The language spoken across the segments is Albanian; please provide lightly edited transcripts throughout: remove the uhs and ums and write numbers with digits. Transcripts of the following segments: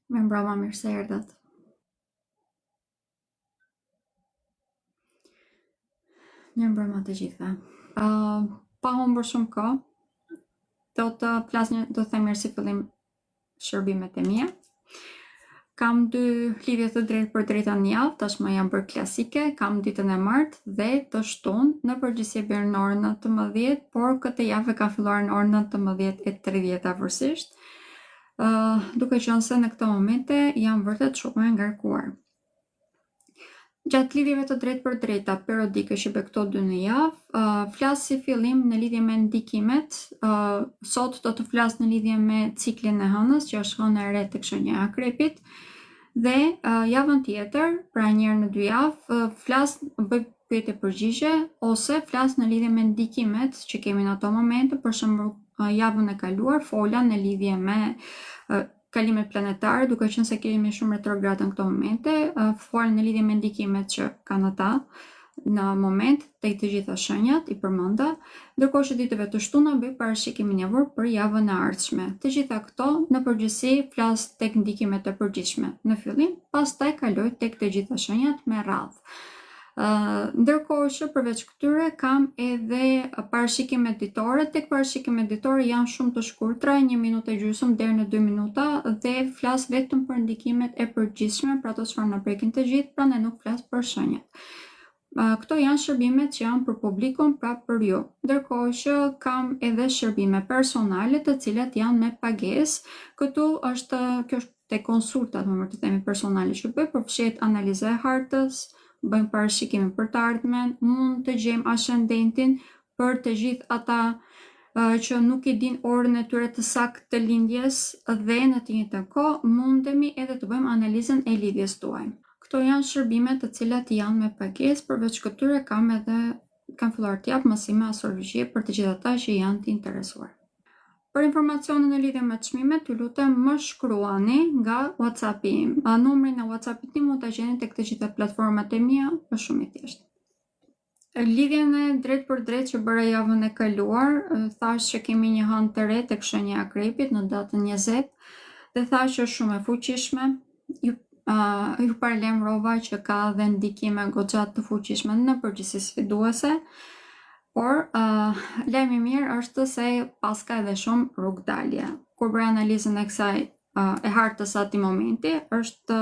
Me mbroma, mirë se erdhët. Mirë mbroma të gjithëve. Pa humbur shumë kohë, do të them mirë si fillim shërbimet e mia. Kam 2 lidhje të drejtë për drejta në javë, tashmë janë bërë klasike, kam ditën e martë dhe të shtunë, në përgjithësi bërë në orën 19, por këtë javë ka filluar në orën 19:30 afërsisht, duke qenë se në këto momente jam vërtet shumë e ngarkuar. Gjatë lidhjeve të drejtë për drejta periodike që bëj këto 2 në javë, flas si fillim në lidhje me ndikimet. Sot do të flas në lidhje me ciklin e hënës, që është hëna e re tek shenja e Akrepit, dhe javën tjetër, pra një herë në 2 javë, bëj pyetje përgjigje ose flas në lidhje me ndikimet që kemi në ato momente. Për shembull, javën e kaluar fola në lidhje me kalimet planetare, duke qenë se kemi shumë retrograd në këto momente, folën në lidhje me ndikimet që kanë ata në moment tek të gjitha shenjat, i përmenda, ndërkohë që ditëve të shtunë bëj parashikim njëvor për javën e ardhshme. Të gjitha këto në përgjithësi flas tek ndikimet e përgjithshme në fillim, pastaj kaloj tek të gjitha shenjat me radhë. Ndërkohë që përveç këtyre kam edhe parashikimet ditore. Tek parashikimet ditore janë shumë të shkurtra, 1 minutë e gjysmë deri në 2 minuta, dhe flas vetëm për ndikimet e përgjithshme, pra ato çfarë na prekin të gjithë, prandaj nuk flas për shenjat. Këto janë shërbimet që janë për publikun, pra për ju. Ndërkohë që kam edhe shërbime personale, të cilat janë me pagesë. Kjo është te konsultat, më të themi, personale që bëj, përfshihet analiza e hartës, bëjmë parashikimin për të ardhmen, mund të gjejmë ascendentin për të gjithë ata që nuk i din orën e tyre të saktë të lindjes, dhe në të njëjtën kohë mundemi edhe të bëjmë analizën e lidhjes tuaj. Këto janë shërbime të cilat janë me pagesë. Përveç këtyre kam filluar të jap mësime astrologjie për të gjithë ata që janë të interesuar. Për informacione në lidhje me çmimet, ju lutem më shkruani nga WhatsApp-i im. Numrin e WhatsApp-it tim mund ta gjeni tek të gjitha platformat e mia, është shumë i thjeshtë. Lidhjen e drejtë për drejtë që bëra javën e kaluar, thash që kemi një hënë të re tek shenja e Akrepit në datën 20, dhe thash që është shumë e fuqishme. Ju paralajmërova që ka dhe ndikime goxha të fuqishme në përgjithësi sfiduese, por lajmi i mirë është se paska edhe shumë rrugdalje. Kur bëra analizën e kësaj e hartës atij momenti, është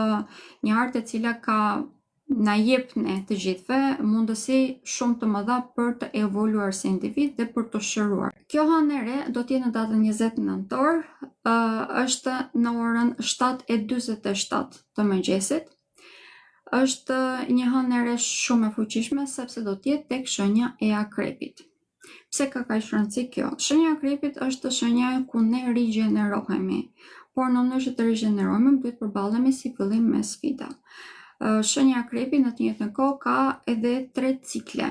një hartë e cila na jep ne të gjithëve mundësi shumë të mëdha për të evoluar si individ dhe për të shëruar. Kjo hënë e re do të jetë në datën 20 nëntor, është në orën 7:47 të mëngjesit. Është një hënë e re shumë e fuqishme, sepse do të jetë tek shenja e Akrepit. Pse ka kaq rëndësi kjo? Shenja e Akrepit është shenja ku ne rigjenerohemi, por në mënyrë që të rigjenerohemi duhet përballemi si fillim me sfida. Shenja e Akrepit në të njëjtën kohë ka edhe 3 cikle.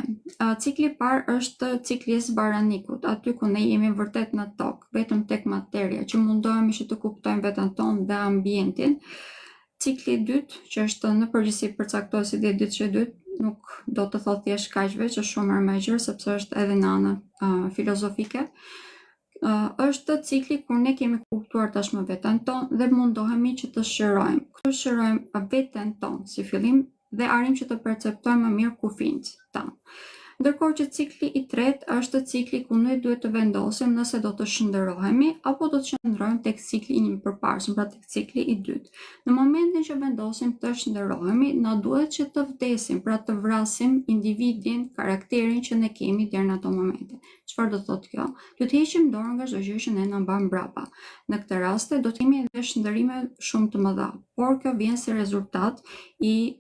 Cikli i parë është cikli i zbaranikut, aty ku ne jemi vërtet në tokë, vetëm tek materia, që mundohemi që të kuptojmë veten tonë dhe ambientin. Cikli i dytë, që është në përgjithësi përcaktohet si ditë që dytë, nuk do të thotë thjesht kaq veç, është shumë më i gjerë sepse është edhe në anën filozofike. Është cikli kur ne kemi kuptuar tashmë veten tonë dhe mundohemi që të shërojmë. Këtu shërojmë veten tonë si fillim dhe arrim që të perceptojmë më mirë kufijtë tanë. Ndërkohë që cikli i tretë është cikli ku ne duhet të vendosim nëse do të shndërrohemi apo do të qëndrojmë tek cikli i përparshëm, pra tek cikli i dytë. Në momentin që vendosim të shndërrohemi, na duhet që të vdesim, pra të vrasim individin, karakterin që ne kemi deri në ato momente. Çfarë do thotë kjo? Do të heqim dorën nga çdo gjë që ne na mban mbrapa. Në këtë rast do të kemi edhe shndërrime shumë të mëdha, por kjo vjen si rezultat i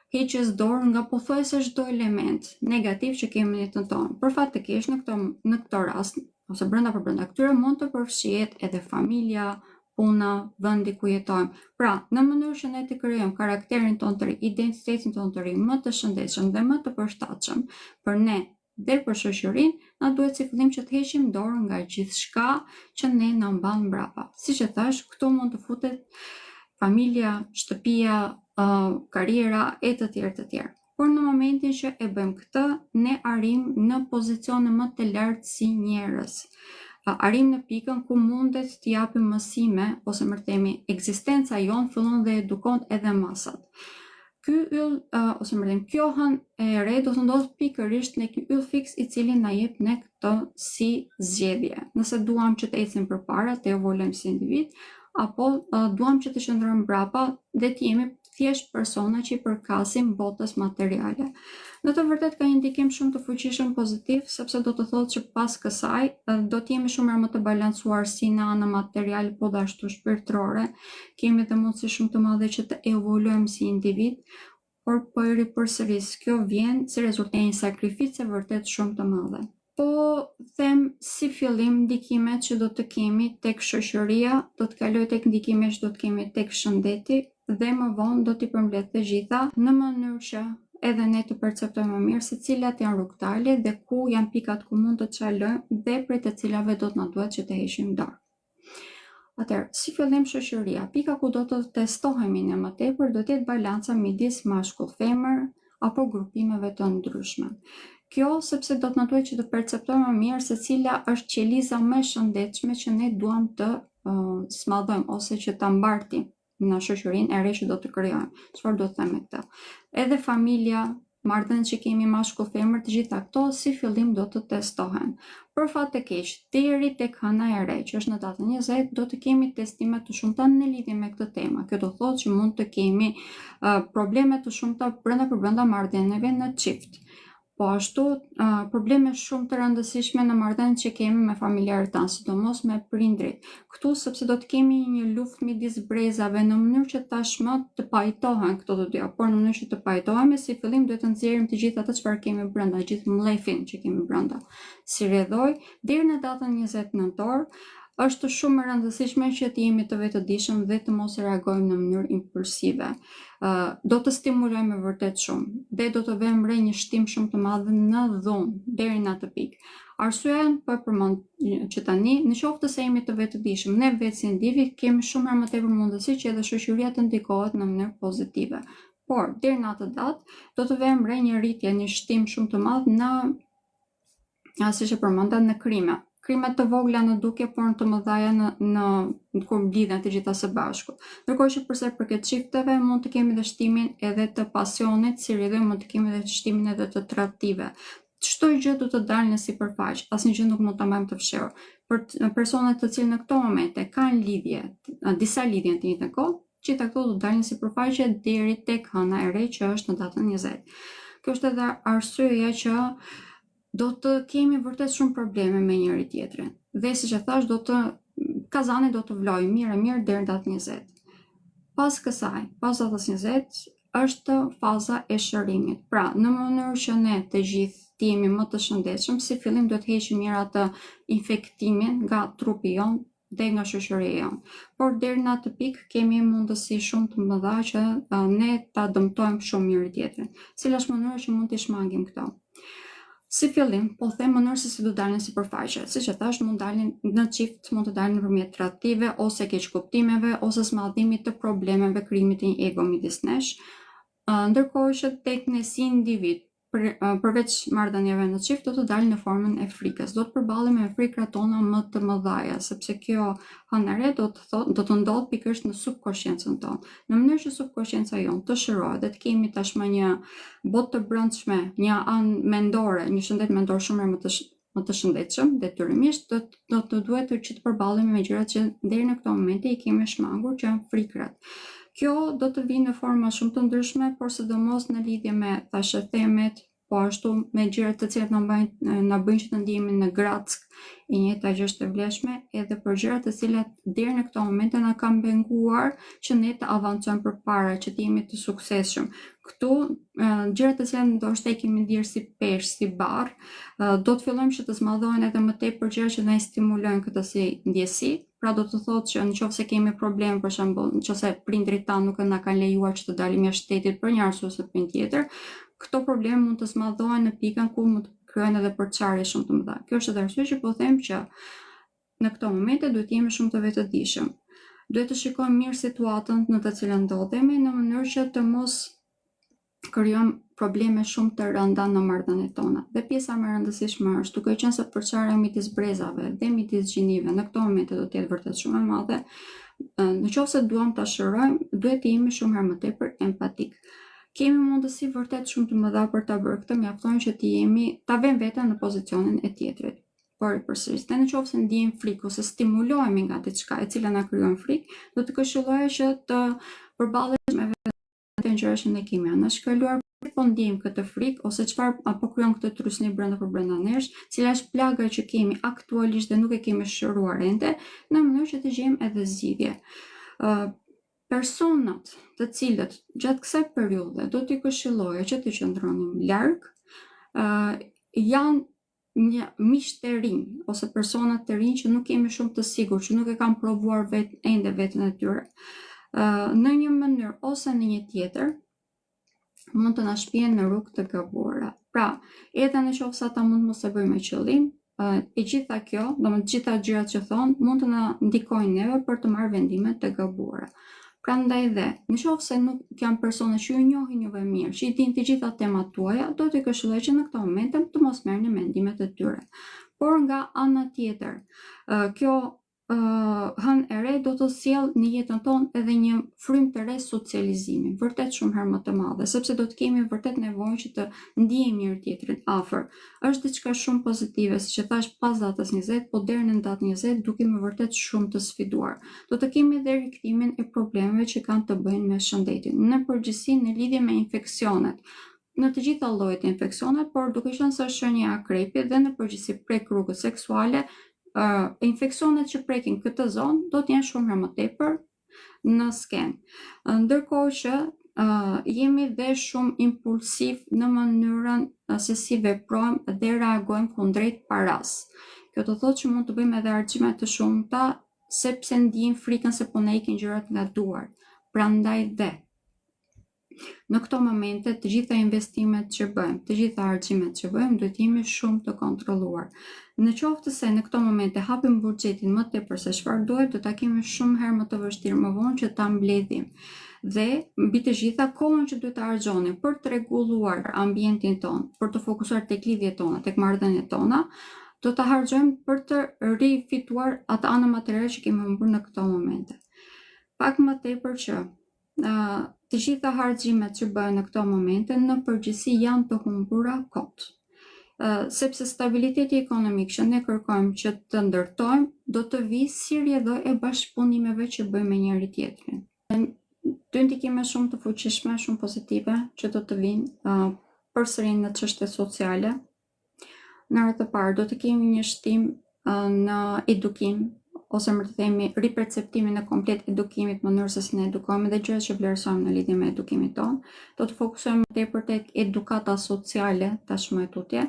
heqjes dorë nga pothuajse çdo element negativ që kemi në jetën tonë. Për fat të keq në këtë rast, ose brenda këtyre mund të përfshihet edhe familja, puna, vendi ku jetojmë. Pra, në mënyrë që ne të krijojmë karakterin tonë të ri, identitetin tonë të ri, më të shëndetshëm dhe më të përshtatshëm për ne dhe për shoqërinë, na duhet si fillim që të heqim dorën nga gjithçka që ne na mban mbrapa. Siç e thash, këtu mund të futet familja, shtëpia, karriera e të tjerë. Por në momentin që e bëjmë këtë, ne arrim në pozicione më të lartë si njerëz. arrim në pikën ku mundet të japim mësime ose më themi ekzistenca jon fillon dhe edukon edhe masat. Ky yll ose më thënë kjo hënë e re do të ndodh pikërisht në ky yll fiks i cili na jep ne këtë si zgjedhje. Nëse duam që të ecim përpara, të evoluojmë si individ, apo duam që të qëndrojmë mbrapa dhe të jemi thjesht persona që i përkasin botës materiale. Në të vërtet ka një ndikim shumë të fuqishëm pozitiv, sepse do të thotë që pas kësaj do të jemi shumë më të balancuar si në anë materiale, po dhe ashtu shpirtërore. Kemi dhe mundësi shumë të madhe që të evoluojmë si individ, por po i ripërsëris, kjo vjen si rezultat e një sakrifice vërtet shumë të madhe. Po them si fillim ndikimet që do të kemi tek shoqëria, do të kaloj tek ndikimet që do të kemi tek shëndeti dhe më vonë do t'i përmbledh të gjitha në mënyrë që edhe ne të perceptojmë më mirë se cilat janë rrugdalje dhe ku janë pikat ku mund të çalojmë dhe prej të cilave do të na duhet që të heqim dorë. Atëherë, si fillim shoqëria, pika ku do të testohemi ne më tepër do të jetë balanca midis mashkull-femër apo grupimeve të ndryshme. Kjo sepse do të na duhet që të perceptojmë më mirë se cila është qeliza më e shëndetshme që ne duam të smallojmë ose që ta mbartim në shoqërinë e re që do të krijojmë. Çfarë do të them me këtë? Edhe familja, marrëdhëniet që kemi mashkull-femër, të gjitha këto si fillim do të testohen. Për fat të keq, deri tek hëna e re, që është në datën 20, do të kemi testime të shumta në lidhje me këtë temë. Kjo do thotë që mund të kemi probleme të shumta brenda marrëdhënieve në çift. Po ashtu, probleme shumë të rëndësishme në marrëdhëniet që kemi me familjarët tanë, sidomos me prindrit. Këtu sepse do të kemi një luftë midis brezave në mënyrë që tashmë të pajtohen këto të dyja, por në mënyrë që të pajtohemi, si fillim duhet të nxjerrim të gjithë ato çfarë kemi brenda, gjithë mllefin që kemi brenda. Si rrjedhoj, deri në datën 20 nëntor, është shumë e rëndësishme që të jemi të vetëdijshëm dhe të mos reagojmë në mënyrë impulsive. Do të stimulojmë vërtet shumë dhe do të vëmë re një shtim shumë të madh në dhunë deri në atë pikë. Arsyeja po e përmend që tani, në qoftë se jemi të vetëdijshëm, ne vetë si individ kemi shumë më tepër mundësi që edhe shoqëria të ndikohet në mënyrë pozitive. Por deri në atë datë do të vëmë re një rritje, një shtim shumë të madh në, siç e përmenda, në krime. Krimet të vogla në duke, por në të mëdhaja në kur lidhen të gjitha së bashku. Ndërkohë që përsa i përket çifteve, mund të kemi dhe shtimin edhe të pasionit, si rrjedhoj mund të kemi dhe shtimin edhe të tradhtive. Çdo gjë do të dalë në sipërfaqe, asnjë gjë nuk mund ta mbajmë të fshehur. Për personat të cilët në këto momente kanë lidhje, disa lidhje në të njëjtën kohë, gjitha këto do të dalin në sipërfaqe deri tek hëna e re që është në datën 20. Kjo është edhe arsyeja që do të kemi vërtet shumë probleme me njëri tjetrin. Dhe siç e thash, kazani do të vlojë mirë deri në datën 20. Pas kësaj, pas datës 20, është faza e shërimit. Pra, në mënyrë që ne të gjithë të jemi më të shëndetshëm, si fillim do të heqim mirë atë infektimin nga trupi jon dhe nga shoqëria jon. Por deri në atë pikë kemi mundësi shumë të mëdha që ne ta dëmtojmë shumë njëri tjetrin. Cila është mënyra që mund të shmangim këto? Si fillim, po them mënyrë se si do dalin sipërfaqe. Siç e thash, mund dalin në çift, mund të dalin nëpërmjet tradhtive ose keqkuptimeve ose smallëdimit të problemeve, krijimit të një ego midis nesh. Ndërkohë që tek ne si individ, përveç marrëdhënieve në çift, do të dalin në formën e frikës. Do të përballemi me frikrat tona më të mëdha, sepse kjo hënare do të ndodh pikërisht në subkonsciencën tonë. Në mënyrë që subkonscienca jonë të shërohet dhe të kemi tashmë një botë të brendshme, një anë mendore, një shëndet mendor shumë më të shëndetshëm, detyrimisht do të duhet që të përballemi me gjërat që deri në këtë moment i kemi shmangur, që janë frikrat. Kjo do të vinë në forma shumë të ndryshme, por sidomos në lidhje me thashëthemet, po ashtu me gjërat të cilat na bëjnë që të ndihemi në grack, e njëjta gjë është e vlefshme, edhe për gjërat të cilat deri në këtë moment na kanë penguar që ne të avancojmë përpara, që të jemi të suksesshëm. Këtu gjërat të cilat ndoshta i kemi ndier si peshë, si barr, do të fillojmë që të smadhohen edhe më tepër gjëra që na stimulojnë këtë si ndjesi. Pra do të thotë që nëse kemi probleme, për shembull, nëse prindrit tanë nuk na kanë lejuar që të dalim jashtë shtetit për një arsye ose për një tjetër, këto probleme mund të smadhohen në pikën ku mund të krijojnë edhe përçarje shumë të mëdha. Kjo është edhe arsye që po them që në këto momente duhet të jemi shumë të vetëdijshëm. Duhet të shikojmë mirë situatën në të cilën ndodhemi në mënyrë që të mos krijon probleme shumë të rënda në marrëdhëniet tona. Dhe pjesa më e rëndësishme është duke qenë se përçarja midis brezave dhe midis gjinive në këto momente do të jetë vërtet shumë e madhe. Në qoftë se duam ta shërojmë, duhet të jemi shumë herë më tepër empatik. Kemi mundësi vërtet shumë të mëdha për ta bërë këtë, mjafton që ta vëmë veten në pozicionin e tjetrit. Por përsëris, në qoftë se ndjejmë frikë ose stimulohemi nga diçka e cila na krijon frikë, do të këshilloja që të përballesh me të gjëra që ne kemi anashkaluar, po ndjejmë këtë frikë ose çfarë apo krijon këtë trysni brenda nesh, cila është plaga që kemi aktualisht dhe nuk e kemi shëruar ende, në mënyrë që të gjejmë edhe zgjidhje. Personat të cilët gjatë kësaj periudhe do t'i këshilloja që të qëndronin larg, janë një miq të rinj ose persona të rinj që nuk kemi shumë të sigurt, që nuk e kanë provuar ende veten e tyre. Në një mënyrë ose në një tjetër mund të na shpihen në rrugë të gabuara. Pra, edhe në qoftë se ata mund mos e bëjmë me qëllim, e gjitha kjo, domethënë të gjitha gjërat që thon, mund të na ndikojnë neve për të marrë vendime të gabuara. Prandaj dhe, në qoftë se nuk janë persona që ju njohin juve mirë, që i dinë të gjitha temat tuaja, do t'i këshilloj që në këto momente të mos merrni mendimet e tyre. Por nga ana tjetër, kjo hënë e re do të sjellë në jetën tonë edhe një frymë të re socializimi, vërtet shumë herë më të madhe, sepse do të kemi vërtet nevojë që të ndijemi njëri tjetrin afër. Është diçka shumë pozitive, siç e thash pas datës 20, po deri në datën 20 dukemi vërtet shumë të sfiduar. Do të kemi edhe rikthimin e problemeve që kanë të bëjnë me shëndetin, në përgjithësi në lidhje me infeksionet. Në të gjitha llojet e infeksioneve, por duke qenë se është një akrepi dhe në përgjithësi prek rrugës seksuale, infeksionet që prekin këtë zonë do të jenë shumë herë më tepër në skenë. Ndërkohë që jemi dhe shumë impulsiv në mënyrën se si veprojmë dhe reagojmë kundrejt paras. Kjo do thotë që mund të bëjmë edhe argjime të shumta sepse ndjejmë frikën se po na ikin gjërat nga duart. Prandaj dhe në këto momente të gjitha investimet që bëjmë, të gjitha argjimet që bëjmë, duhet jemi shumë të kontrolluar. Në qoftë se në këto momente hapim buxhetin më tepër se çfarë duhet, do ta kemi shumë herë më të vështirë më vonë që ta mbledhim. Dhe mbi të gjitha kohën që duhet ta harxhonim për të rregulluar ambientin ton, për të fokusuar tek lidhjet tona, tek marrëdhëniet tona, do ta harxojmë për të rifituar atë anë materiale që kemi humbur në këto momente. Pak më tepër që të gjitha harxhimet që bëhen në këto momente në përgjithësi janë të humbura kot. Sepse stabiliteti ekonomik që ne kërkojmë që të ndërtojmë do të vijë si rrjedhë e bashkëpunimeve që bëjmë me njëri tjetrin. Dy ndikime shumë të fuqishme, shumë pozitive që do të vinë përsëri në çështje sociale. Në radhë të parë do të kemi një shtim në edukim, ose më të themi riperceptimin e komplet edukimit, mënyrës se si ne edukohemi dhe gjërat që vlerësojmë në lidhje me edukimin ton. Do të fokusojmë më tepër tek edukata sociale tashmë e tutje,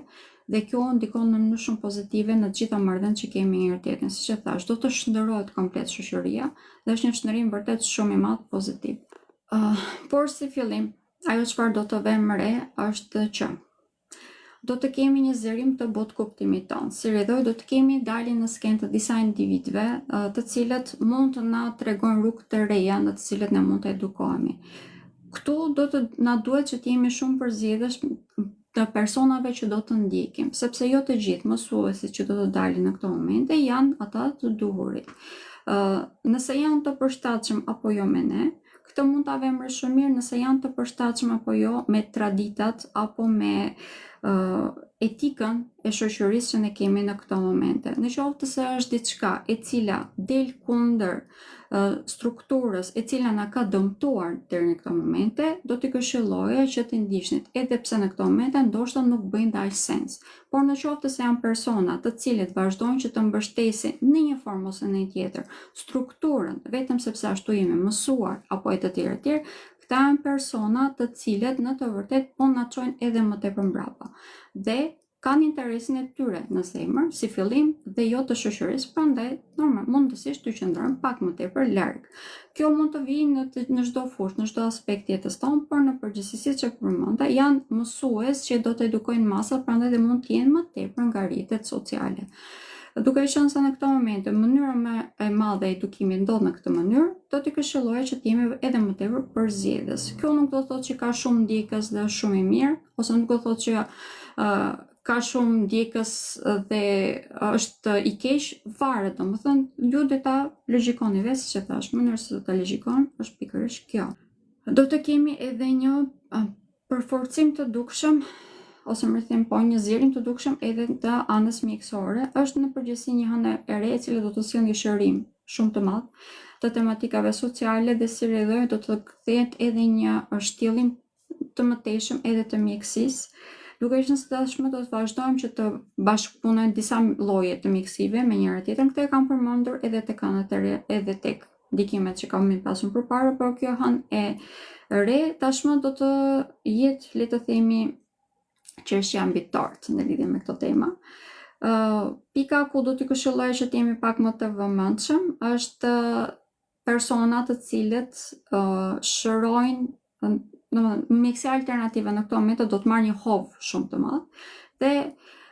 dhe kjo ndikon në mënyrë shumë pozitive në të gjitha marrëdhëniet që kemi njëri tjetrin. Siç e thash, do të shndërrohet komplet shoqëria dhe është një shndërrim vërtet shumë i madh pozitiv. Por si fillim, ajo çfarë do të vëmë re është që do të kemi një zërim të botë kuptimit tonë. Si rrjedhoj, do të kemi daljen në skenë të disa individëve, të cilët mund të na tregojnë rrugë të reja në të cilët ne mund të edukohemi. Këtu do të na duhet që të jemi shumë përzgjedhësh të personave që do të ndjekim, sepse jo të gjithë mësuesit që do të dalin në këto momente janë ata të duhurit. Nëse janë të përshtatshëm apo jo me ne, këtë mund ta vëmë shumë mirë nëse janë të përshtatshëm apo jo me traditat apo me etikën e shoqërisë që ne kemi në këto momente. Në qoftë se është diçka e cila del kundër strukturës e cila na ka dëmtuar deri në këto momente, do t'i këshilloja që të ndiqnit, edhe pse në këto momente ndoshta nuk bëjnë dash sens. Por në qoftë se janë persona të cilët vazhdojnë që të mbështesin në një formë ose në një tjetër strukturën, vetëm sepse ashtu jemi mësuar apo e të tjerë, këta janë persona të cilët në të vërtet po na çojnë edhe më tepër mbrapa. Dhe kanë interesin e tyre në zemër, si fillim dhe jo të shoqërisë, prandaj normal mundësisht të qëndrojnë pak më tepër larg. Kjo mund të vijë në çdo fushë, në çdo aspekt jetës tonë, por në përgjithësi siç e përmenda, janë mësues që do të edukojnë masa, prandaj dhe mund të jenë më tepër nga rrjetet sociale. Duke qenë se në këto momente mënyra më e madhe e edukimit ndodh në këtë mënyrë, do t'i këshilloja që t'jemi edhe më tepër përzgjedhës. Kjo nuk do të thotë që ka shumë ndjekës dhe shumë i mirë, ose nuk do të thotë që ka shumë ndjekës dhe është i keq fare, domethënë ju do ta logjikoni vetë, siç e thash, mënyra se do ta logjikon është pikërisht kjo. Do të kemi edhe një përforcim të dukshëm, ose më them po një zgjerim të dukshëm edhe të anës mjekësore. Është në përgjithësi një hënë e re e cila do të sjellë një shërim shumë të madh të tematikave sociale dhe si rrjedhoj do të kthehet edhe një shtjellim të mëtejshëm edhe të mjekësisë. Duke qenë se tashmë do të vazhdojmë që të bashkëpunojmë disa lloje të mjekësive me njëra tjetrën. Këtë e kam përmendur edhe tek anët e re, edhe tek ndikimet që kam pasur përpara, por kjo hënë e re tashmë do të jetë, le të themi, çështja mbitartë në lidhje me këto tema. Pika ku do t'i këshilloj që t'jemi pak më të vëmendshëm është persona të cilët shërojnë, domethënë mjekësia alternative në këto momente do të marrë një hovë shumë të madh dhe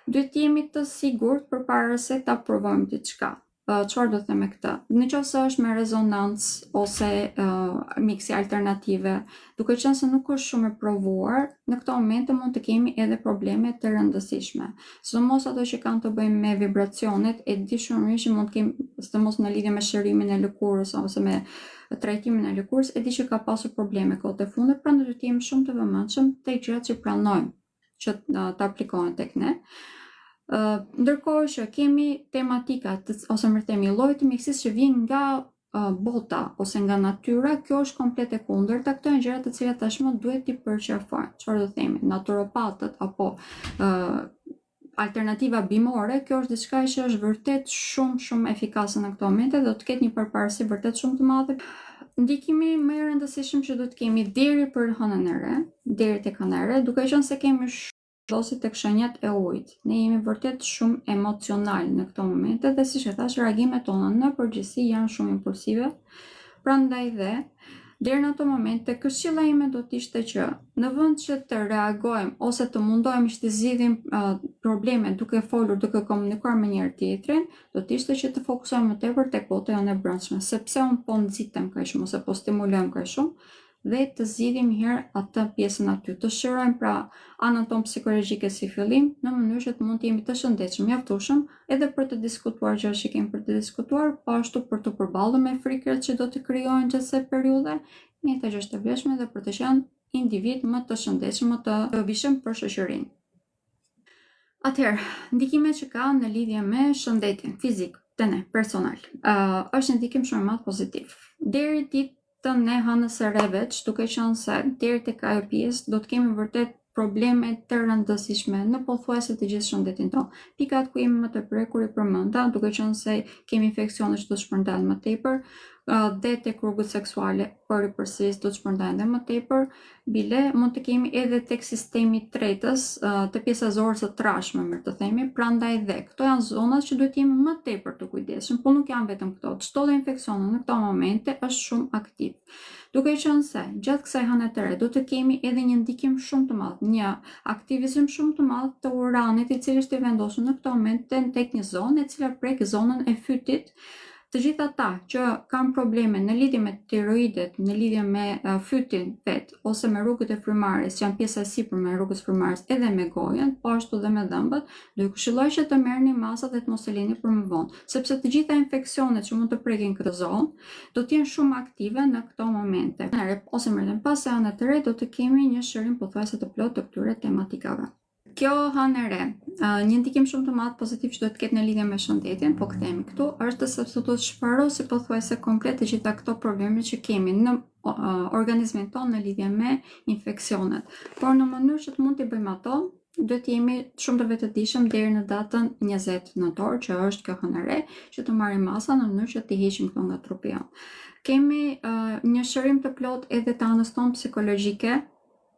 duhet jemi të sigurt përpara se ta provojmë diçka. Çfarë do të them me këtë? Nëse është me rezonancë ose mjekësi alternative, duke qenë se nuk është shumë e provuar, në këto momente mund të kemi edhe probleme të rëndësishme. Sidomos ato që kanë të bëjnë me vibracionet, e di shumë mirë që mund të kemi, sidomos në lidhje me shërimin e lëkurës ose me trajtimin e lëkurës, e di që ka pasur probleme kohët e fundit, prandaj duhet të jemi shumë të vëmendshëm tek gjërat që pranojmë që të aplikohen tek ne. Ndërkohë që kemi tematika ose më themi lloj të mjekësisë që vijnë nga bota ose nga natyra, kjo është komplet e kundërta. Këto janë gjëra të cilat tashmë duhet t'i përqafojmë. Çfarë do themi? Naturopatët apo alternativa bimore, kjo është diçka që është vërtet shumë efikase në këto momente dhe do të ketë një përparësi vërtet shumë të madhe. Ndikimi më i rëndësishëm që do të kemi deri për hënën e re, deri tek hëna e re, duke qenë se kemi dosi tek shenjat e ujit. Ne jemi vërtet shumë emocional në këto momente dhe siç e thash, reagimet tona në përgjithësi janë shumë impulsive. Prandaj dhe deri në ato momente këshilla ime do të ishte që në vend që të reagojmë ose të mundohemi që të zgjidhim probleme duke folur, duke komunikuar me njëri tjetrin, do të ishte që të fokusohemi më tepër tek bota jonë e brendshme, sepse un po nxitem kaq shumë ose po stimulojmë kaq shumë dhe të zgjidhim herë atë pjesën aty, të shërojmë pra anën tonë psikologjike si fillim, në mënyrë që të mund të jemi të shëndetshëm, mjaftueshëm edhe për të diskutuar gjërat që kemi për të diskutuar, po ashtu për të përballur me frikrat që do të krijohen gjatë kësaj periudhe, një të gjë të vlefshme dhe për të qenë individ më të shëndetshëm, më të dobishëm për shoqërinë. Atëherë, ndikimet që ka në lidhje me shëndetin fizik të ne personal, është një ndikim shumë i madh pozitiv. Deri ditën e hënës së re veç, duke qenë se deri tek ajo pjesë do të kemi vërtet probleme të rëndësishme në pothuajse të gjithë shëndetin tonë. Pikat ku jemi më të prekur i përmenda, duke qenë se kemi infeksione që do të shpërndahen më tepër, dhe tek rrugët seksuale përsëris do të shpërndahen dhe më tepër, bile mund të kemi edhe tek sistemi tretës, të pjesa zorës së trashme, më të themi, prandaj dhe këto janë zonat që duhet jemi më tepër të kujdesshëm, por nuk janë vetëm këto. Çdo lloj infeksioni në këto momente është shumë aktiv. Duke qenë se gjatë kësaj hëne të re do të kemi edhe një ndikim shumë të madh, një aktivizëm shumë të madh të uranit, i cili është i vendosur në këto momente tek një zonë e cila prek zonën e fytit. Të gjithë ata që kanë probleme në lidhje me tiroidet, në lidhje me fytin vet ose me rrugët e frymarrjes, që janë pjesa e sipërme e rrugës frymarrjes, edhe me gojën, po ashtu dhe me dhëmbët, do ju këshilloj që të merrni masat dhe të mos e lini për më vonë, sepse të gjitha infeksionet që mund të prekin këtë zonë do të jenë shumë aktive në këto momente. Ose më thënë, pas hënës së re do të kemi një shërim pothuajse të plotë të këtyre tematikave. Kjo hënë e re, një ndikim shumë të madh pozitiv që do të ketë në lidhje me shëndetin, po kthehemi këtu, është sepse do të shparosë pothuajse komplet të gjitha këto probleme që kemi në organizmin tonë në lidhje me infeksionet. Por në mënyrë që të mund të bëjmë ato, do të jemi shumë të vetëdijshëm deri në datën 20 nëntor, që është kjo hënë e re, që të marrim masa në mënyrë që të heqim këto nga trupi jonë. Kemi një shërim të plotë edhe të anës tonë psikologjike.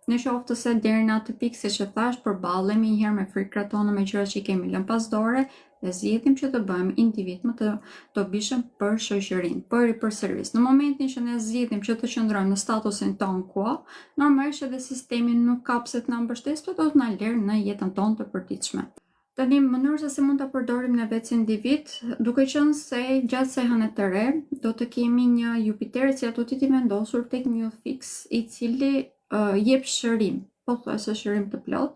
Në qoftë se deri në atë pikë, siç e thash, përballemi një herë me frikrat tona, me gjërat që kemi lënë pas dore dhe zgjedhim që të bëhemi individ më të dobishëm për shoqërinë, për servis. Në momentin që ne zgjedhim që të qëndrojmë në statusin ton quo, normalisht edhe sistemi nuk ka pse të na mbështesë, por do të na lërë në jetën tonë të përditshme. Tani mënyrë se si mund ta përdorim në vetë si individ, duke qenë se gjatë sehën të re do të kemi një Jupiter që ato ti vendosur tek një fix i cili jep shërim, pothuajse shërim të plot.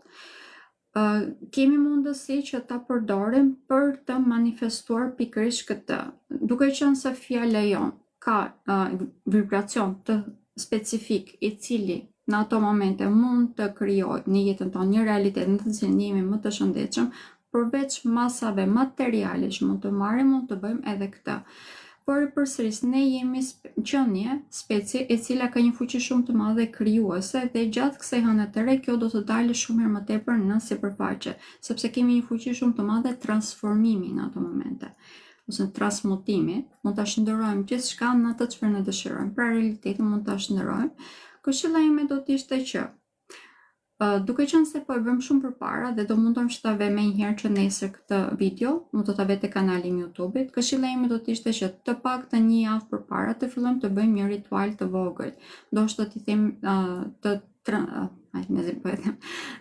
Kemi mundësi që ta përdorim për të manifestuar pikërisht këtë. Duke qenë se fjala jon ka vibracion të specifik i cili në ato momente mund të krijoj në jetën tonë një realitet në të cilin jemi më të shëndetshëm, përveç masave materiale që mund të marrim, mund të bëjmë edhe këtë. Por përsëris ne jemi qenie, specie e cila ka një fuqi shumë të madhe krijuese dhe gjatë kësaj hëne të re kjo do të dalë shumë herë më tepër në sipërfaqe, sepse kemi një fuqi shumë të madhe transformimi në ato momente ose transmutimi, mund ta shndërrojmë gjithçka në atë çfarë ne dëshirojmë. Pra realitetin mund ta shndërrojmë. Këshilla ime do të ishte që duke qenë se po e bëjmë shumë përpara dhe do mundom që ta vë më një herë që nesër këtë video, mund të ta vë te kanali im YouTube-it. Këshilla ime do të ishte që të paktën një javë përpara të fillojmë të bëjmë një ritual të vogël. Ndoshta ti them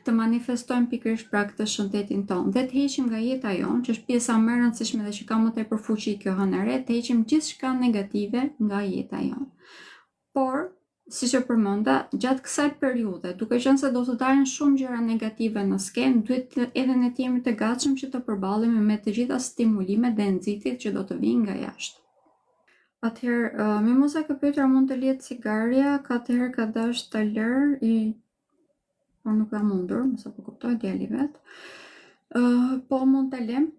të manifestojmë pikërisht pra këtë shëndetin tonë dhe të heqim nga jeta jonë, që është pjesa më e rëndësishme dhe që ka më tepër fuqi kjo hënë re, të heqim gjithçka negative nga jeta jonë. Por siç e përmenda, gjatë kësaj periudhe, duke qenë se do të dalin shumë gjëra negative në skenë, duhet edhe ne të jemi të gatshëm që të përballemi me të gjitha stimulimet dhe nxitjet që do të vinë nga jashtë. Atëherë, Mimoza ka pyetur mund të lihet cigaria, atëherë ka dash ta lër, por nuk ka mundur, mos apo kuptoj djali vet. Po mund ta lëm.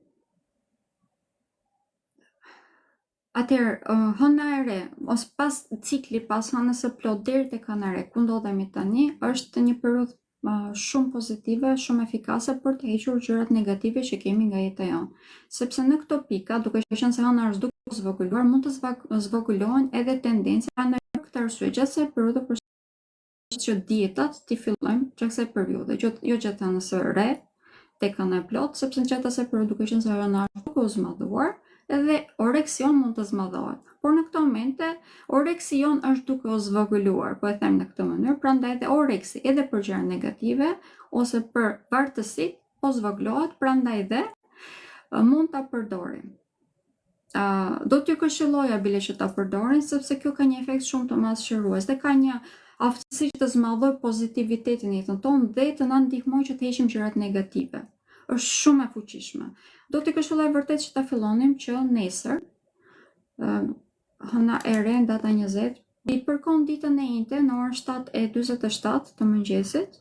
Atëherë, hëna e re, ose pas cikli, pas hënës së plot deri tek hëna e re, ku ndodhemi tani, është një periudhë shumë pozitive, shumë efikase për të hequr gjërat negative që kemi nga jeta jonë. Sepse në këto pika, duke qenë se hëna është duke zvogëluar, mund të zvogëlohen edhe tendenca në këtë arsye gjatë kësaj periudhe për që dietat ti fillojmë gjatë kësaj periudhe, jo gjatë hënës së re tek hëna e plot, sepse gjatë asaj periudhe duke qenë se hëna është duke u zmadhuar, edhe oreksion mund të zmadhohet. Por në këto momente, oreksion është duke u zvogëluar, po e them në këtë mënyrë, prandaj edhe oreksi edhe për gjëra negative ose për vartësi po zvogëlohet, prandaj edhe mund ta përdorim. Do t'ju këshilloja bile që ta përdorin, sepse kjo ka një efekt shumë të madh shërues dhe ka një aftësi që të zmadhoj pozitivitetin në jetën tonë dhe të na ndihmojë që të heqim gjërat negative. Është shumë e fuqishme. Do t'i këshilloj vërtet që ta fillonim që nesër, hëna e re, data 20, i përkon ditën e njëjtë në orën 7:47 të mëngjesit,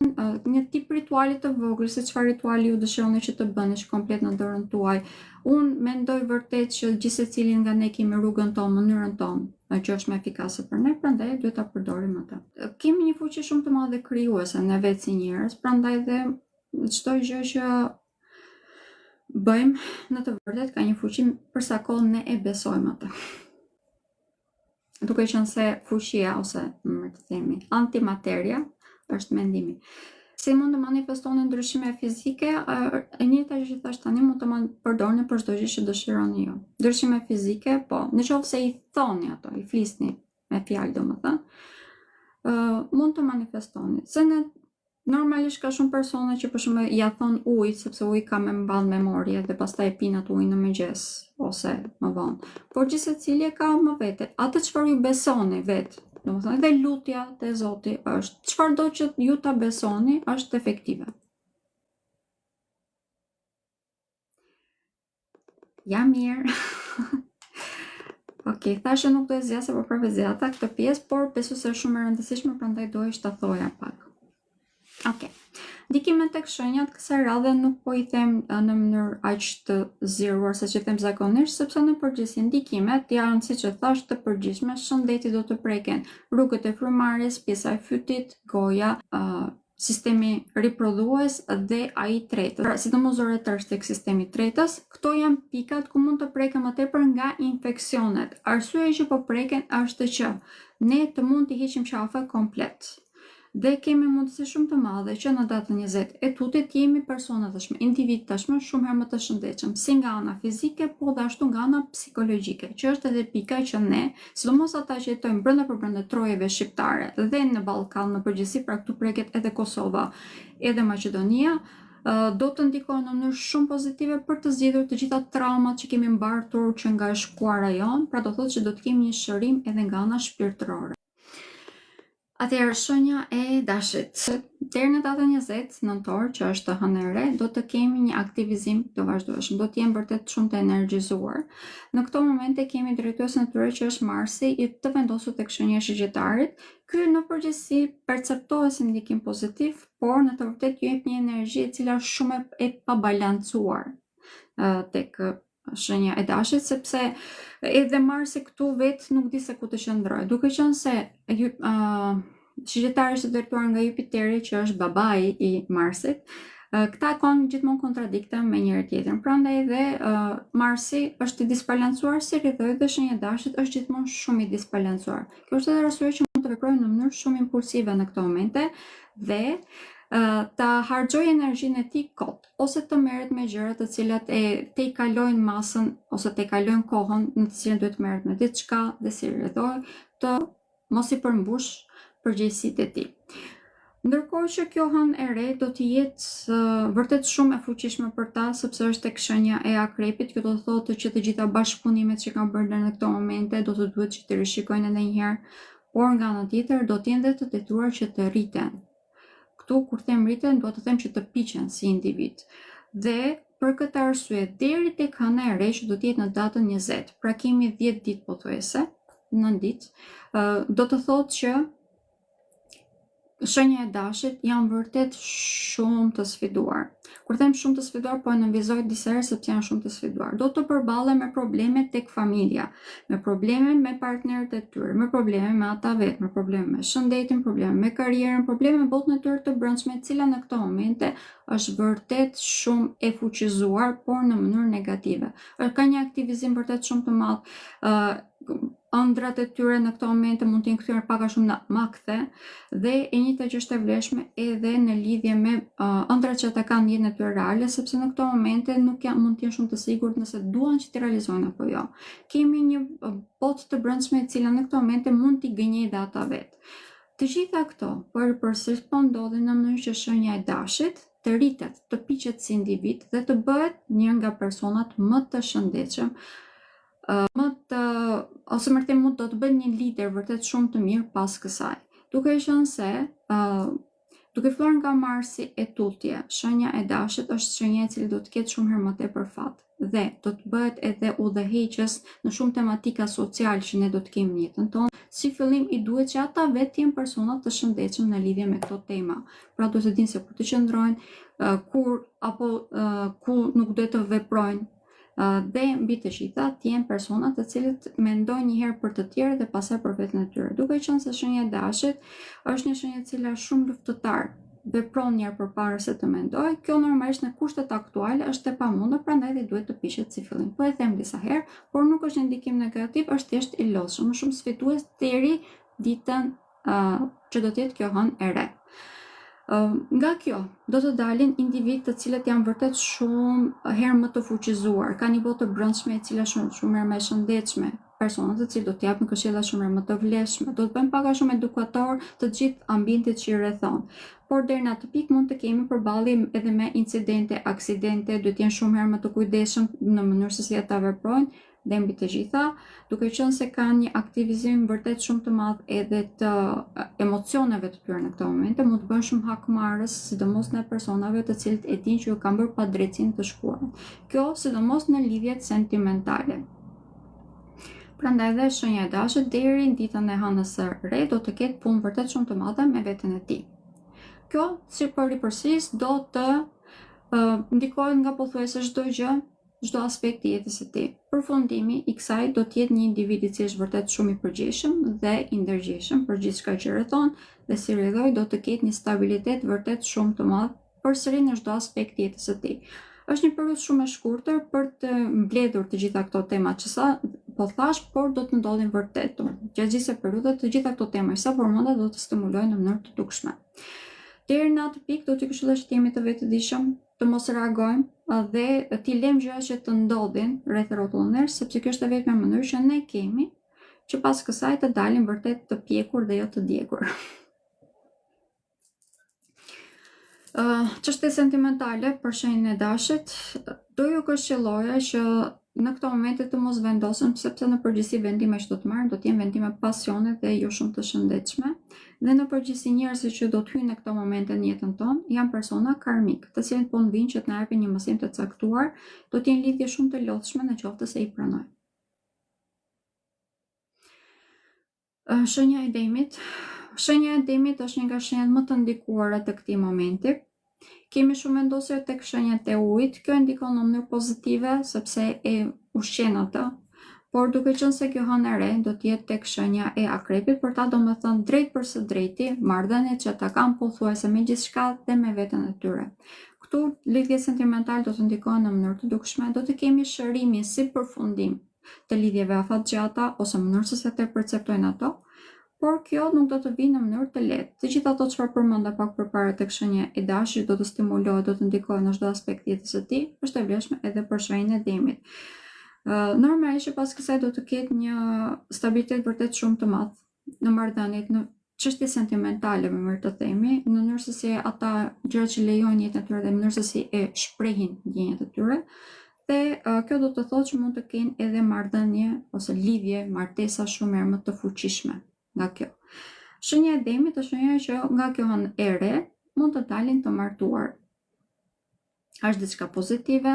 një tip rituali të vogël, se çfarë rituali ju dëshironi që të bëni që komplet në dorën tuaj. Unë mendoj vërtet që gjithsecili nga ne kemi rrugën tonë, mënyrën tonë, që është më efikase për ne, prandaj duhet ta përdorim atë. Kemi një fuqi shumë të madhe krijuese ne vetë si njerëz, prandaj dhe çdo gjë që bëjmë në të vërtet ka një fuqi për sa kohë ne e besojmë atë. Duke qenë se fuqia ose më të themi antimateria është mendimi. Si mund të manifestoni ndryshime fizike, e njëjta gjë që thash tani mund të përdorni për çdo gjë që dëshironi ju. Ndryshime fizike, po, nëse i thoni ato, i flisni me fjalë domethënë, mund të manifestoni. Se ne normalisht ka shumë persona që për shembull ja thon ujit sepse uji ka me mball memorie dhe pastaj e pinë atë ujin në mëngjes ose më vonë. Por gjithsecili ka më vete. Atë çfarë ju besoni vet, domethënë edhe lutja te Zoti është çfarëdo që ju ta besoni është efektive. Ja mirë. Okej, thashë nuk do e zgjasë por për zgjata këtë pjesë, por besoj se është shumë e rëndësishme, prandaj doja ta thoja pak. Ok, ndikimet tek shenjat kësaj radhe nuk po i them në mënyrë aq të zgjeruar sa që them zakonisht, sepse në përgjithësi ndikimet janë siç e thash të përgjithshme, shëndeti do të preken rrugët e frymarrjes, pjesa e fytit, goja, sistemi riprodhues dhe ai i tretës. Pra, sidomos zoretër tek sistemi i tretës, këto janë pikat ku mund të preken më tepër nga infeksionet. Arsyeja që po preken është që ne të mund të heqim qafë komplet. Dhe kemi mundësi shumë të madhe që në datën 20 e tutit jemi persona tashmë, individ tashmë shumë herë më të shëndetshëm, si nga ana fizike, po dhe ashtu nga ana psikologjike, që është edhe pika që ne, sidomos ata që jetojmë brenda përbrenda trojeve shqiptare dhe në Ballkan në përgjithësi, pra këtu preket edhe Kosova, edhe Maqedonia, do të ndikojnë në mënyrë shumë pozitive për të zgjidhur të gjitha traumat që kemi mbartur që nga shkuara jon, pra do thotë që do të kemi një shërim edhe nga ana shpirtërore. Atëherë shenja e dashit. Deri në datën 20 nëntor, që është hënë e re, do të kemi një aktivizim të vazhdueshëm, do të jemi vërtet shumë të energjizuar. Në këto momente kemi drejtuesin natyror që është Marsi, i të vendosur tek shenja e Shigjettarit. Ky në përgjithësi perceptohet si ndikim pozitiv, por në të vërtetë ju jep një energji e cila është shumë e pabalancuar tek shenja e dashit, sepse edhe Marsi këtu vetë nuk di se ku të qëndrojë. Duke qenë se Shigjetari është drejtuar nga Jupiteri, që është babai i Marsit, këta kanë gjithmonë kontradikte me njëri tjetrin. Prandaj edhe Marsi është i disbalancuar si rrjedhoi dhe shenja e dashit është gjithmonë shumë i disbalancuar. Kjo është edhe arsye që mund të veprojnë në mënyrë shumë impulsive në këto momente dhe ta harxoj energjinë e tij kot, ose të merret me gjëra të cilat te i kalojnë masën ose te i kalojnë kohën në të cilën duhet merret me diçka dhe si rrjedhoj të mos i përmbush përgjegjësitë e tij. Ndërkohë që kjo hënë e re do të jetë vërtet shumë e fuqishme për ta, sepse është tek shenja e Akrepit. Kjo do të thotë që të gjitha bashkëpunimet që kanë bërë në këto momente do të duhet që të rishikojnë edhe një herë, por nga ana tjetër do të jenë dhe të detyruar që të rriten. Këtu kur them rriten, do të them që të piqen si individ. Dhe për këtë arsye, deri tek hëna e re që do të jetë në datën 20, pra kemi 10 ditë pothuajse, 9 ditë, do të thotë që shenja e dashit janë vërtet shumë të sfiduar. Kur them shumë të sfiduar, po e nënvizoj disa herë sepse janë shumë të sfiduar. Do të përballen me probleme tek familja, me probleme me partnerët e tyre, me probleme me ata vetë, me probleme me shëndetin, probleme me karrierën, probleme me botën e tyre të brendshme, e cila në këto momente është vërtet shumë e fuqizuar, por në mënyrë negative. Ka një aktivizim vërtet shumë të madh. Ëndrat e tyre në këto momente mund të jenë kthyer pak a shumë në makthe, dhe e njëjta gjë është e vlefshme edhe në lidhje me ëndrat që ata kanë në jetën e tyre reale, sepse në këto momente nuk mund të jenë shumë të sigurt nëse duan që të realizojnë apo jo. Kemi një botë të brendshme e cila në këto momente mund t'i gënjejë dhe ata vetë. Të gjitha këto përsëri po ndodhin në mënyrë që shenja e dashit të rritet, të piqet si individ dhe të bëhet një nga personat më të shëndetshëm, ose më thënë mund do të bëhet një lider vërtet shumë të mirë pas kësaj. Duke qenë se duke filluar nga Marsi e tutje, shenja e dashit është shenja e cila do të ketë shumë herë më tepër fat dhe do të bëhet edhe udhëheqës në shumë tematika sociale që ne do të kemi në jetën tonë. Si fillim i duhet që ata vetë të jenë persona të shëndetshëm në lidhje me këto tema. Pra duhet të dinë se ku të qëndrojnë, kur apo ku nuk duhet të veprojnë. Dhe mbi të gjitha të jenë persona të cilët mendojnë një herë për të tjerë dhe pastaj për veten e tyre. Duke qenë se shenja e dashit është një shenjë e cila është shumë luftëtar, vepron një herë përpara se të mendojë. Kjo normalisht në kushtet aktuale është e pamundur, prandaj dhe duhet të piqet si fillim. Po e them disa herë, por nuk është një ndikim negativ, është thjesht i lodhshëm, më shumë sfidues deri ditën që do të jetë kjo hënë e re. Nga kjo do të dalin individ të cilët janë vërtet shumë herë më të fuqizuar, ka një botë të brendshme e cila shumë herë më e shëndetshme, persona të cilët do të japin këshilla shumë herë më të vlefshme, do të bëjnë pak a shumë edukator të gjithë ambientit që i rrethon. Por deri në atë pikë mund të kemi përballje edhe me incidente, aksidente, duhet të jenë shumë herë më të kujdesshëm në mënyrë se si ata veprojnë. Dhe mbi të gjitha, duke qenë se kanë një aktivizim vërtet shumë të madh edhe të emocioneve të tyre në këto momente, mund të bëjnë shumë hakmarrës, sidomos në personave të cilët e dinë që ju kanë bërë padrejtësinë të shkuarën. Kjo sidomos në lidhjet sentimentale. Prandaj dhe shenja e dashit deri në ditën e hënës së re do të ketë punë vërtet shumë të madhe me veten e tij. Kjo, si përpërsëris, do të ndikojë nga pothuajse çdo gjë, çdo aspekt i jetës së tij. Përfundimi i kësaj do të jetë një individ i cili është vërtet shumë i përgjegjshëm dhe i ndërgjegjshëm për gjithçka që rrethon, dhe si rrjedhoi do të ketë një stabilitet vërtet shumë të madh përsëri në çdo aspekt i jetës së tij. Është një periudhë shumë e shkurtër për të mbledhur të gjitha këto tema që sa po thash, por do të ndodhin vërtet. Gjatë gjithë periudhës të gjitha këto tema që sa përmenda do të stimulojnë në mënyrë të dukshme. Deri në atë pikë do t'ju këshilloj që jemi të vetëdijshëm, të mos reagojmë dhe t'i lëmë gjërat që të ndodhin rreth rrotullës, sepse kjo është vetëm mënyrë që ne kemi që pas kësaj të dalim vërtet të pjekur dhe jo të djegur. Çështje sentimentale për shenjën e dashit, do ju këshilloja që në këto momente të mos vendosen, sepse në përgjithësi vendimet që do të marrin do të jenë vendime pasione dhe jo shumë të shëndetshme. Dhe në përgjithësi njerëzit që do të hyjnë në këto momente në jetën tonë janë persona karmik, të cilët po vinë që të na japin një mësim të caktuar, do të jenë lidhje shumë të lodhshme në qoftë se i pranojmë. Shenja e demit. Shenja e demit është një nga shenjat më të ndikuara të këtij momenti. Kemi shumë vendosje tek shenjat e ujit, kjo ndikon në mënyrë pozitive sepse e ushqen atë, por duke qenë se kjo hënë e re do të jetë tek shenja e akrepit, për ta domethënë drejt për së drejti marrëdhëniet që ata kanë pothuajse me gjithçka dhe me veten e tyre. Këtu lidhjet sentimentale do të ndikojnë në mënyrë të dukshme, do të kemi shërimi si përfundim të lidhjeve afatgjata ose mënyrë se të perceptojnë ato, por kjo nuk do të vinë në mënyrë të lehtë. Të gjitha ato çfarë përmenda pak përpara tek shenja e dashit do të stimulohet, do të ndikojë në çdo aspekt jetës së tij, është e vlefshme edhe për shenjën e demit. Normalisht pas kësaj do të ketë një stabilitet vërtet shumë të madh në marrëdhëniet, në çështje sentimentale, më mirë të themi, në mënyrë se si ata gjërat që lejojnë jetën e tyre dhe në mënyrë se si e shprehin ndjenjat e tyre. Dhe kjo do të thotë që mund të kenë edhe marrëdhënie ose lidhje, martesa shumë herë më të fuqishme nga kjo. Shenja e demit është shenja që nga kjo hënë e re mund të dalin të martuar. Është diçka pozitive,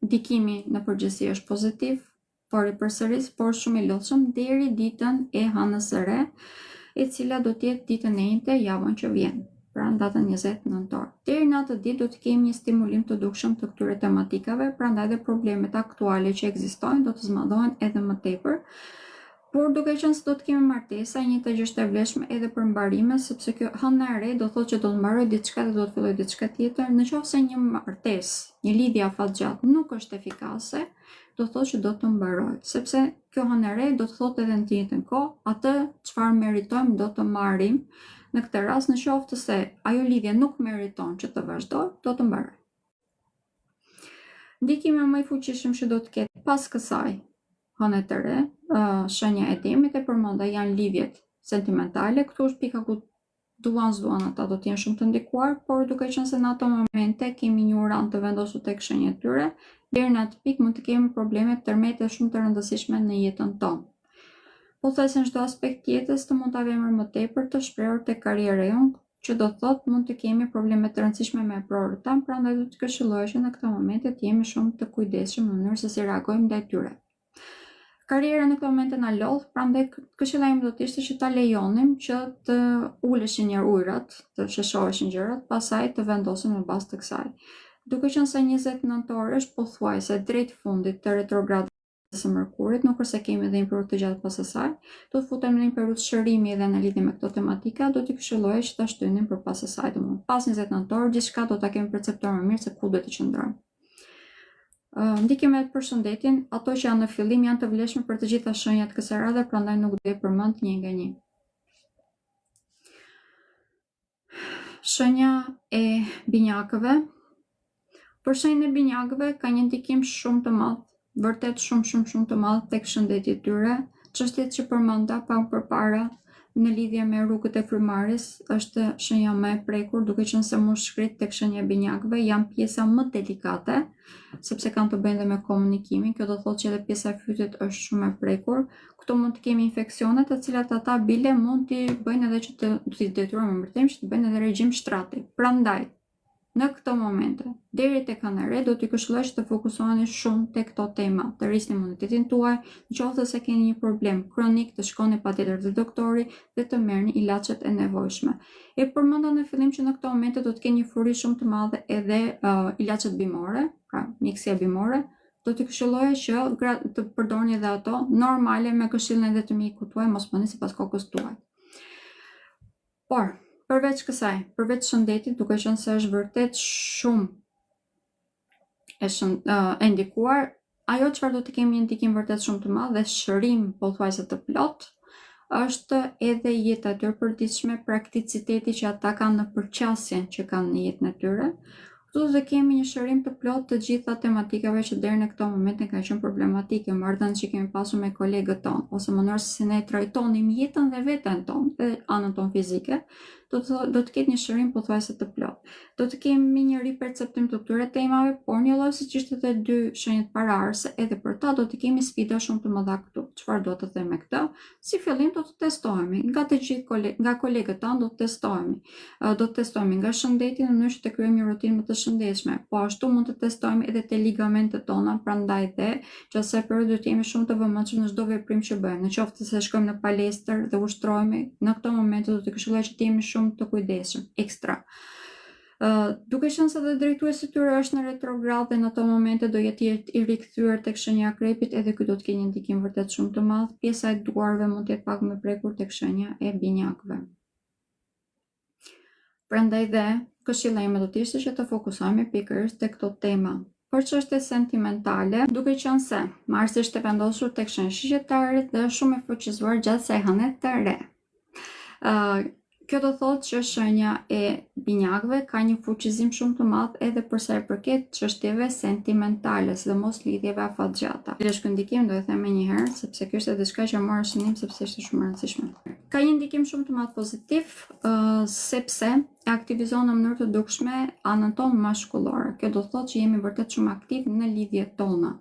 ndikimi në përgjithësi është pozitiv, por i përsëris, por shumë i lodhshëm deri ditën e hënës së re, e cila do të jetë ditën e njëjtë javën që vjen, pra në datën 20 nëntor. Deri në atë ditë do të kemi një stimulim të dukshëm të këtyre tematikave, prandaj dhe problemet aktuale që ekzistojnë do të zmadhohen edhe më tepër. Por duke qenë se do të kemi martesa, një të gjë është e vlefshme edhe për mbarime, sepse kjo hëna e re do thotë që do të mbaroj diçka dhe do të filloj diçka tjetër. Nëse një martesë, një lidhje afatgjatë nuk është efikase, do thotë që do të mbaroj, sepse kjo hëna e re do të thotë edhe në të njëjtën kohë, atë çfarë meritojmë do të marrim. Në këtë rast, në qoftë se ajo lidhje nuk meriton që të vazhdojë, do të mbaroj. Ndikimi më i fuqishëm që do të ketë pas kësaj hënë të re, shenja e demit e përmenda janë lidhjet sentimentale. Këtu është pika ku duan ata do të jenë shumë të ndikuar, por duke qenë se në ato momente kemi një uran të vendosur tek shenjat e tyre, deri në atë pikë mund të kemi probleme tërmete shumë të rëndësishme në jetën tonë. Pothuajse në çdo aspekt të jetës të mund ta vëmë më tepër të shprehur tek karriera jonë, që do të thotë mund të kemi probleme të rëndësishme me prorët tanë, prandaj do të këshillohesh që në këto momente të jemi shumë të kujdesshëm në mënyrë se si reagojmë ndaj tyre. Karriera në këtë momente na lodh, prandaj këshilla ime do të ishte që ta lejonim që të uleshin një ujërat, të sheshoheshin gjërat, pastaj të vendosen në bazë të kësaj. Duke qenë se 20 nëntor është pothuajse drejt fundit të retrogradës së Mërkurit, nuk është se kemi edhe një periudhë të gjatë pas asaj, do të futemi në një periudhë shërimi edhe në lidhje me këto tematika, do t'i këshilloj që ta shtynim përpas asaj, domethënë pas 20 nëntor gjithçka do ta kemi perceptuar më mirë se ku do të qëndrojmë. Ndikimet për shëndetin, ato që janë në fillim janë të vlefshme për të gjitha shenjat kësaj radhe, prandaj nuk do i përmend një nga një. Shenja e binjakëve. Për shenjën e binjakëve ka një ndikim shumë të madh, vërtet shumë të madh tek shëndeti i tyre. Çështjet që përmenda pa përpara në lidhje me rrugët e frymarrjes është shenja më e prekur, duke qenë se mushkrit tek shenja e binjakëve janë pjesa më delikate, sepse kanë të bëjnë dhe me komunikimin. Kjo do thotë që edhe pjesa e fytyrës është shumë e prekur. Këtu mund të kemi infeksione të cilat ata bile mund t'i bëjnë edhe që t'i detyrojmë mbërtim që të bëjnë edhe regjim shtrati. Prandaj, në këto momente, deri tek hëna e re, do t'i këshilloj që të fokusoheni shumë tek këto tema, të rrisni imunitetin tuaj, nëse se keni një problem kronik, të shkoni patjetër te doktori dhe të merrni ilaçet e nevojshme. E përmenda në fillim që në këto momente do të keni një furi shumë të madhe edhe ilaçet bimore, pra mjekësia bimore, do t'i këshilloja që të përdorni edhe ato normale me këshillin edhe të mjekut tuaj, mos bëni sipas kokës tuaj. Por përveç kësaj, përveç shëndetit, duke qenë se është vërtet shumë e ndikuar, ajo çfarë do të kemi një ndikim vërtet shumë të madh dhe shërim pothuajse të plot, është edhe jeta e tyre e përditshme, prakticiteti që ata kanë në përqasjen që kanë në jetën e tyre. Këtu do të kemi një shërim të plot të gjitha tematikave që deri në këto momente kanë qenë problematike, marrëdhëniet që kemi pasur me kolegët tonë, ose mënyrë se si ne trajtonim jetën dhe veten tonë dhe anën tonë fizike. do të ketë një shërim pothuajse të plot. Do të kemi një riperceptim të këtyre temave, por një lloj siç ishte të dy shenjat paraardhëse, edhe për ta do të kemi sfida shumë të mëdha këtu. Çfarë do të them me këtë? Si fillim do të testohemi, nga të gjithë nga kolegët tanë do të testohemi. Do të testojmë nga shëndeti në mënyrë që të krijojmë një rutinë më të shëndetshme. Po ashtu mund të testojmë edhe te ligamentet tona, prandaj dhe gjatë periudhë do të jemi shumë të vëmendshëm në çdo veprim që bëjmë. Në qoftë se shkojmë në palestër dhe ushtrohemi, në këto momente do të këshilloj që të jemi shumë të kujdesshëm, ekstra. Duke qenë se dhe drejtuesi tyre është në retrograd dhe në ato momente do jetë i rikthyer tek shenja e akrepit, edhe ky do të ketë një ndikim vërtet shumë të madh. Pjesa e duarve mund të jetë pak më prekur tek shenja e binjakëve. Prandaj dhe këshilla ime do të ishte që të fokusohemi pikërisht tek këto tema. Për çështje sentimentale, duke qenë se Marsi është e vendosur tek shenja e shqiptarit dhe është shumë e fuqizuar gjatë sehanit të re. Kjo do thotë që shenja e binjakëve ka një fuqizim shumë të madh edhe për sa i përket çështjeve sentimentale, sidomos lidhjeve afatgjata. Ky ndikim do e them një herë sepse kjo është diçka që mora shënim sepse është shumë e rëndësishme. Ka një ndikim shumë të madh pozitiv sepse e aktivizon në mënyrë të dukshme anën tonë mashkullore. Kjo do thotë që jemi vërtet shumë aktiv në lidhjet tona.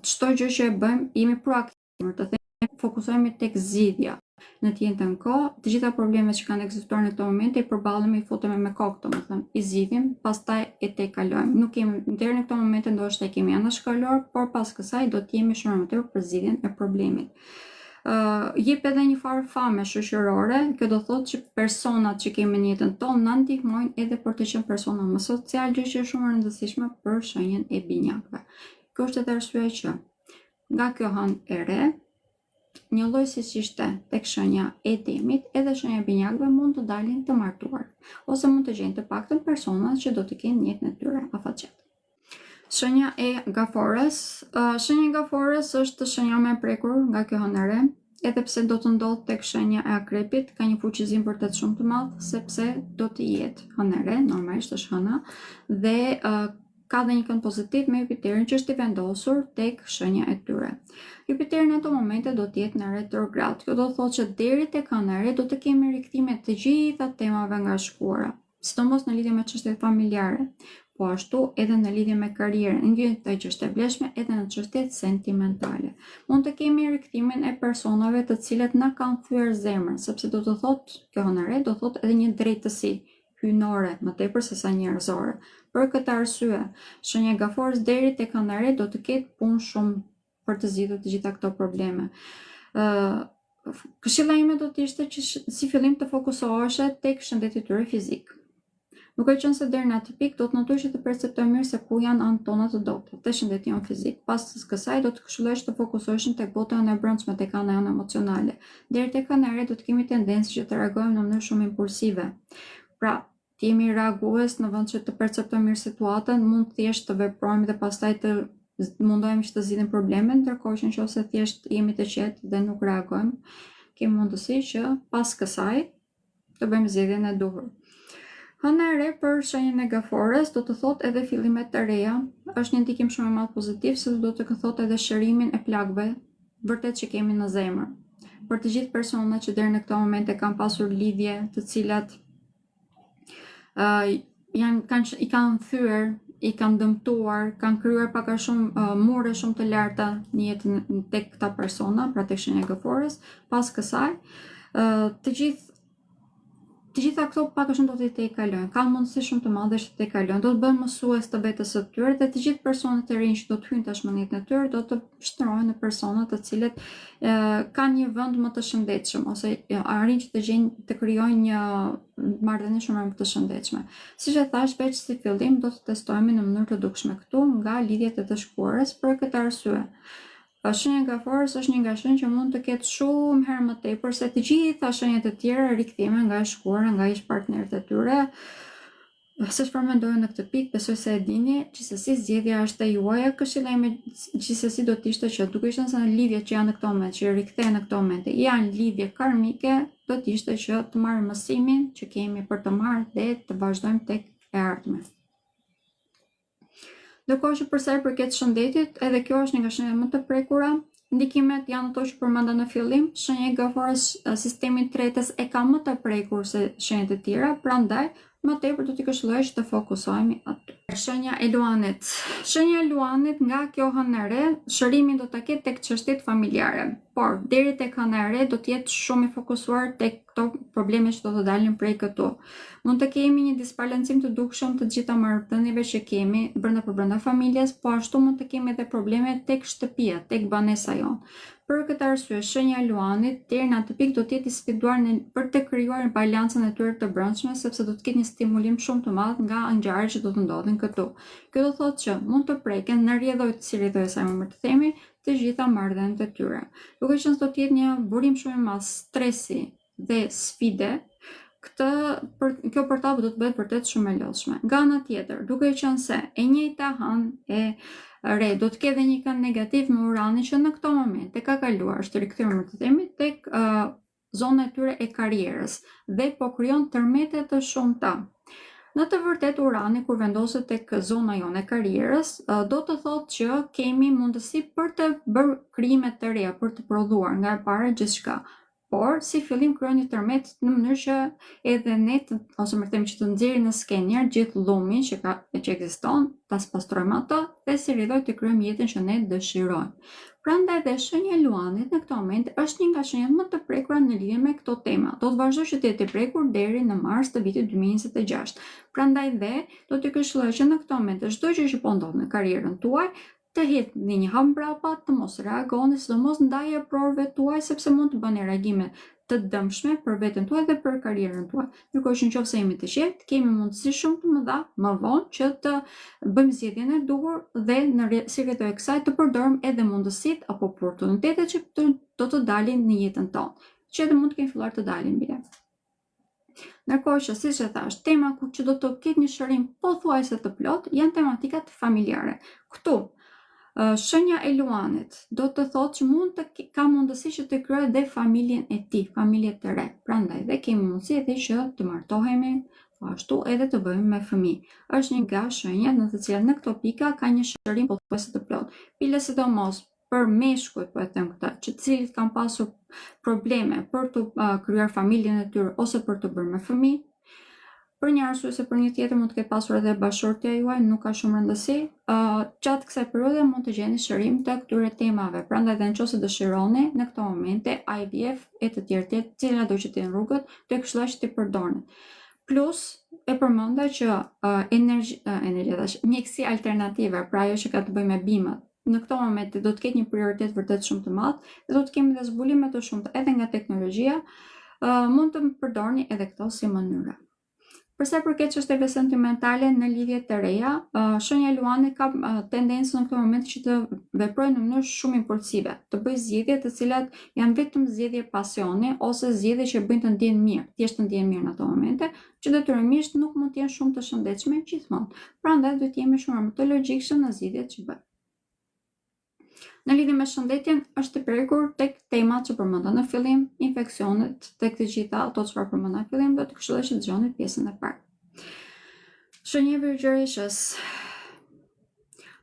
Çdo gjë që e bëjmë, jemi proaktiv, të them, fokusohemi tek zgjidhja. Në të njëjtën kohë, të gjitha problemet që kanë ekzistuar në këto momente i përballemi, i futemi me kokë, domethënë, i zgjidhim, pastaj e tejkalojmë. Nuk kemi deri në këto momente ndoshta e kemi anashkalor, por pas kësaj do të jemi shumë më tepër për zgjidhjen e problemit. Jep edhe një farë fame shoqërore, kjo do thotë që personat që kemi në jetën tonë na ndihmojnë edhe për të qenë persona më social, gjë që është shumë e rëndësishme për shenjën e binjakëve. Kjo është edhe arsyeja që nga kjo hënë e re, një lloj siç ishte tek shenja e Demit, edhe shenja e binjakëve mund të dalin të martuar, ose mund të gjejnë të paktën persona që do të kenë jetën e tyre afatgjat. Shenja e Gafores, shenja e Gafores është shenja më e prekur nga kjo hënë e re, edhe pse do të ndodhë tek shenja e Akrepit, ka një fuqizim vërtet shumë të madh, sepse do të jetë hënë e re, normalisht është hëna, dhe ka dhe një kënd pozitiv me Jupiterin që është i vendosur tek shenja e tyre. Jupiteri në ato momente do të jetë në retrograd. Kjo do të thotë që deri tek hëna e re do të kemi rikthime të gjitha temave nga shkuara, sidomos në lidhje me çështjet familjare, po ashtu edhe në lidhje me karrierën, në gjithë që është e vlefshme, edhe në çështjet sentimentale. Mund të kemi rikthimin e personave të cilët na kanë thyer zemrën, sepse do të thotë kjo hëna e re do thotë edhe një drejtësi hynore më tepër se sa njerëzore. Për këtë arsye, shenja e Gaforës deri tek hëna e re do të ketë punë shumë për të zgjidhur të gjitha këto probleme. Këshilla ime do të ishte që si fillim të fokusoheshe tek shëndeti tyre fizik. Duke qenë se deri në atë pikë do të notoj që të perceptojmë mirë se ku janë anët tona të dobta, te shëndeti jonë fizik. Pas kësaj do të këshillohesh të fokusoheshim tek bota jonë e brendshme, tek ana jonë emocionale. Deri tek hëna e re do të kemi tendencë që të reagojmë në mënyrë shumë impulsive. Pra, të jemi reagues në vend që të perceptojmë mirë situatën, mund thjesht të veprojmë dhe pastaj të mundohemi që të zgjidhim problemet, ndërkohë që nëse thjesht jemi të qetë dhe nuk reagojmë, kemi mundësi që pas kësaj të bëjmë zgjedhjen e duhur. Hëna e re për shenjën e Gafores do të thotë edhe fillime të reja, është një ndikim shumë i madh pozitiv, se do të thotë edhe shërimin e plagëve vërtet që kemi në zemër. Për të gjithë personat që deri në këto momente kanë pasur lidhje të cilat i kanë thyer, i kanë dëmtuar, kanë krijuar pak a shumë mure shumë të larta në jetën tek këta persona, pra tek shenja e Gafores. Pas kësaj, të gjitha këto pak a shumë do të tejkalojnë, kanë mundësi shumë të madhe që të tejkalojnë, do të bëhen mësues të vetes së tyre dhe të gjithë personat e rinj që do të hyjnë tashmë në jetën e tyre do të shndrohen në persona të cilët kanë një vend më të shëndetshëm ose arrin që të gjejnë të krijojnë një marrëdhënie shumë më të shëndetshme. Siç e thash, veç si fillim do të testohemi në mënyrë të dukshme këtu nga lidhjet e të shkuarës për këtë arsye. Shenja e Gaforës është një nga shenjat që mund të ketë shumë herë më tepër se të gjitha shenjat e tjera rikthime nga e shkuara, nga ish partnerët e tyre. Se çfarë mendojnë në këtë pikë, besoj se e dini, gjithsesi zgjedhja është e juaja. Këshilla ime gjithsesi do të ishte që duke qenë se në lidhjet që janë në këto momente, që rikthehen në këto momente, janë lidhje karmike, do të ishte që të marrim mësimin që kemi për të marrë dhe të vazhdojmë tek e ardhmja. Ndërkohë që përsa i përket shëndetit, edhe kjo është një nga shenjat më të prekura, Ndikimet janë ato që përmenda në fillim. Shenja e gafores sistemit tretës e ka më të prekur se shenjat e tjera, prandaj më tepër do t'i këshilloj që të fokusohemi aty. Shenja e luanit. Shenja e luanit nga kjo hënë e re, shërimin do ta ketë tek çështjet familjare, por deri tek hëna e re do të jetë shumë i fokusuar tek këto probleme që do të dalin prej këtu. Mund të kemi një disbalancim të dukshëm të gjitha marrëdhënieve që kemi brenda familjes, po ashtu mund të kemi edhe probleme tek shtëpia, tek banesa jonë. Për këtë arsye, shenja e luanit deri në atë pikë do të jetë i sfiduar për të krijuar balancën e tyre të brendshme, sepse do të ketë një stimulim shumë të madh nga ngjarjet që do të ndodhin këtu. Kjo do thotë që mund të preken në rrjedhoj si rrjedhoj sa më të themi të gjitha marrëdhëniet e tyre. Duke qenë se do të jetë një burim shumë i madh stresi dhe sfide, kjo për ta do të bëhet vërtet shumë e lodhshme. Nga ana tjetër, duke qenë se e njëjta hënë e re do të ketë një kënd negativ me Uranin që në këto momente ka kaluar, është rikthyer më të themi tek zona e tyre e karrierës dhe po krijon tërmete të shumta. Në të vërtetë Urani kur vendoset tek zona jonë e karrierës, do të thotë që kemi mundësi për të bërë krijime të reja, për të prodhuar nga e para gjithçka. Por si fillim krijon një tërmet në mënyrë që edhe ne ose më themi që të nxjerrim në skener gjithë llumin që ekziston, ta pastrojmë ato dhe si rridoj të krijojmë jetën që ne dëshirojmë. Prandaj dhe shenja e luanit në këtë moment është një nga shenjat më të prekura në lidhje me këto tema. Do të vazhdojë që të jetë i prekur deri në mars të vitit 2026. Prandaj dhe do të këshilloj që në këtë moment çdo gjë që po ndodh në karrierën tuaj të hedhni një hap mbrapa, të mos reagoni, sidomos ndaj provave tuaj, sepse mund të bëni reagime të dëmshme për veten tuaj dhe për karrierën tuaj. Ndërkohë që nëse jemi të qetë, kemi mundësi shumë të mëdha më vonë që të bëjmë zgjedhjen e duhur dhe si rreth kësaj të përdorim edhe mundësitë apo oportunitetet që do të dalin në jetën tonë, që edhe mund të kemi filluar të dalin bile. Ndërkohë që siç e thash, tema që do të ketë një shërim pothuajse të plot janë tematikat familjare. Këtu shenja e luanit do të thotë që ka mundësi që të krijojë dhe familjen e tij, familje të re. Prandaj dhe kemi mundësi edhe që të martohemi, ashtu edhe të bëjmë me fëmijë. Është një nga shenjat në të cilat në këto pika ka një shërim pothuajse të plot. Bile sidomos për meshkujt, po e them këtë, që të cilët kanë pasur probleme për të krijuar familjen e tyre ose për të bërë me fëmijë. Për një arsye ose për një tjetër mund të ketë pasur edhe bashkëshortja juaj, nuk ka shumë rëndësi. Gjatë kësaj periudhe mund të gjeni shërim të këtyre temave. Prandaj dhe nëse dëshironi në këto momente IVF e të tjerë, cilat do që të jenë rrugët, do të këshilloj që të përdorni. Plus e përmenda që mjekësia alternative, pra ajo që ka të bëjë me bimët, në këto momente do të ketë një prioritet vërtet shumë të madh dhe do të kemi dhe zbulime të shumta edhe nga teknologjia, mund të përdorni edhe këto si mënyra. Përsa i përket çështjeve sentimentale në lidhje të reja, shenja e luanit ka tendencën në këtë moment që të veprojë në mënyrë shumë impulsive, të bëjë zgjedhje të cilat janë vetëm zgjedhje pasioni ose zgjedhje që bëjnë të ndjen mirë, thjesht të ndjen mirë në ato momente, që detyrimisht nuk mund të jenë shumë të shëndetshme gjithmonë. Prandaj duhet të jemi shumë më të logjikshëm në zgjedhjet që bëjmë. Në lidhje me shëndetjen, është i prekur tek temat që përmenda në fillim, infeksionet, tek të gjitha ato çfarë përmenda në fillim, do të këshilloj që dëgjoni pjesën e parë. Shenja e Virgjëreshës.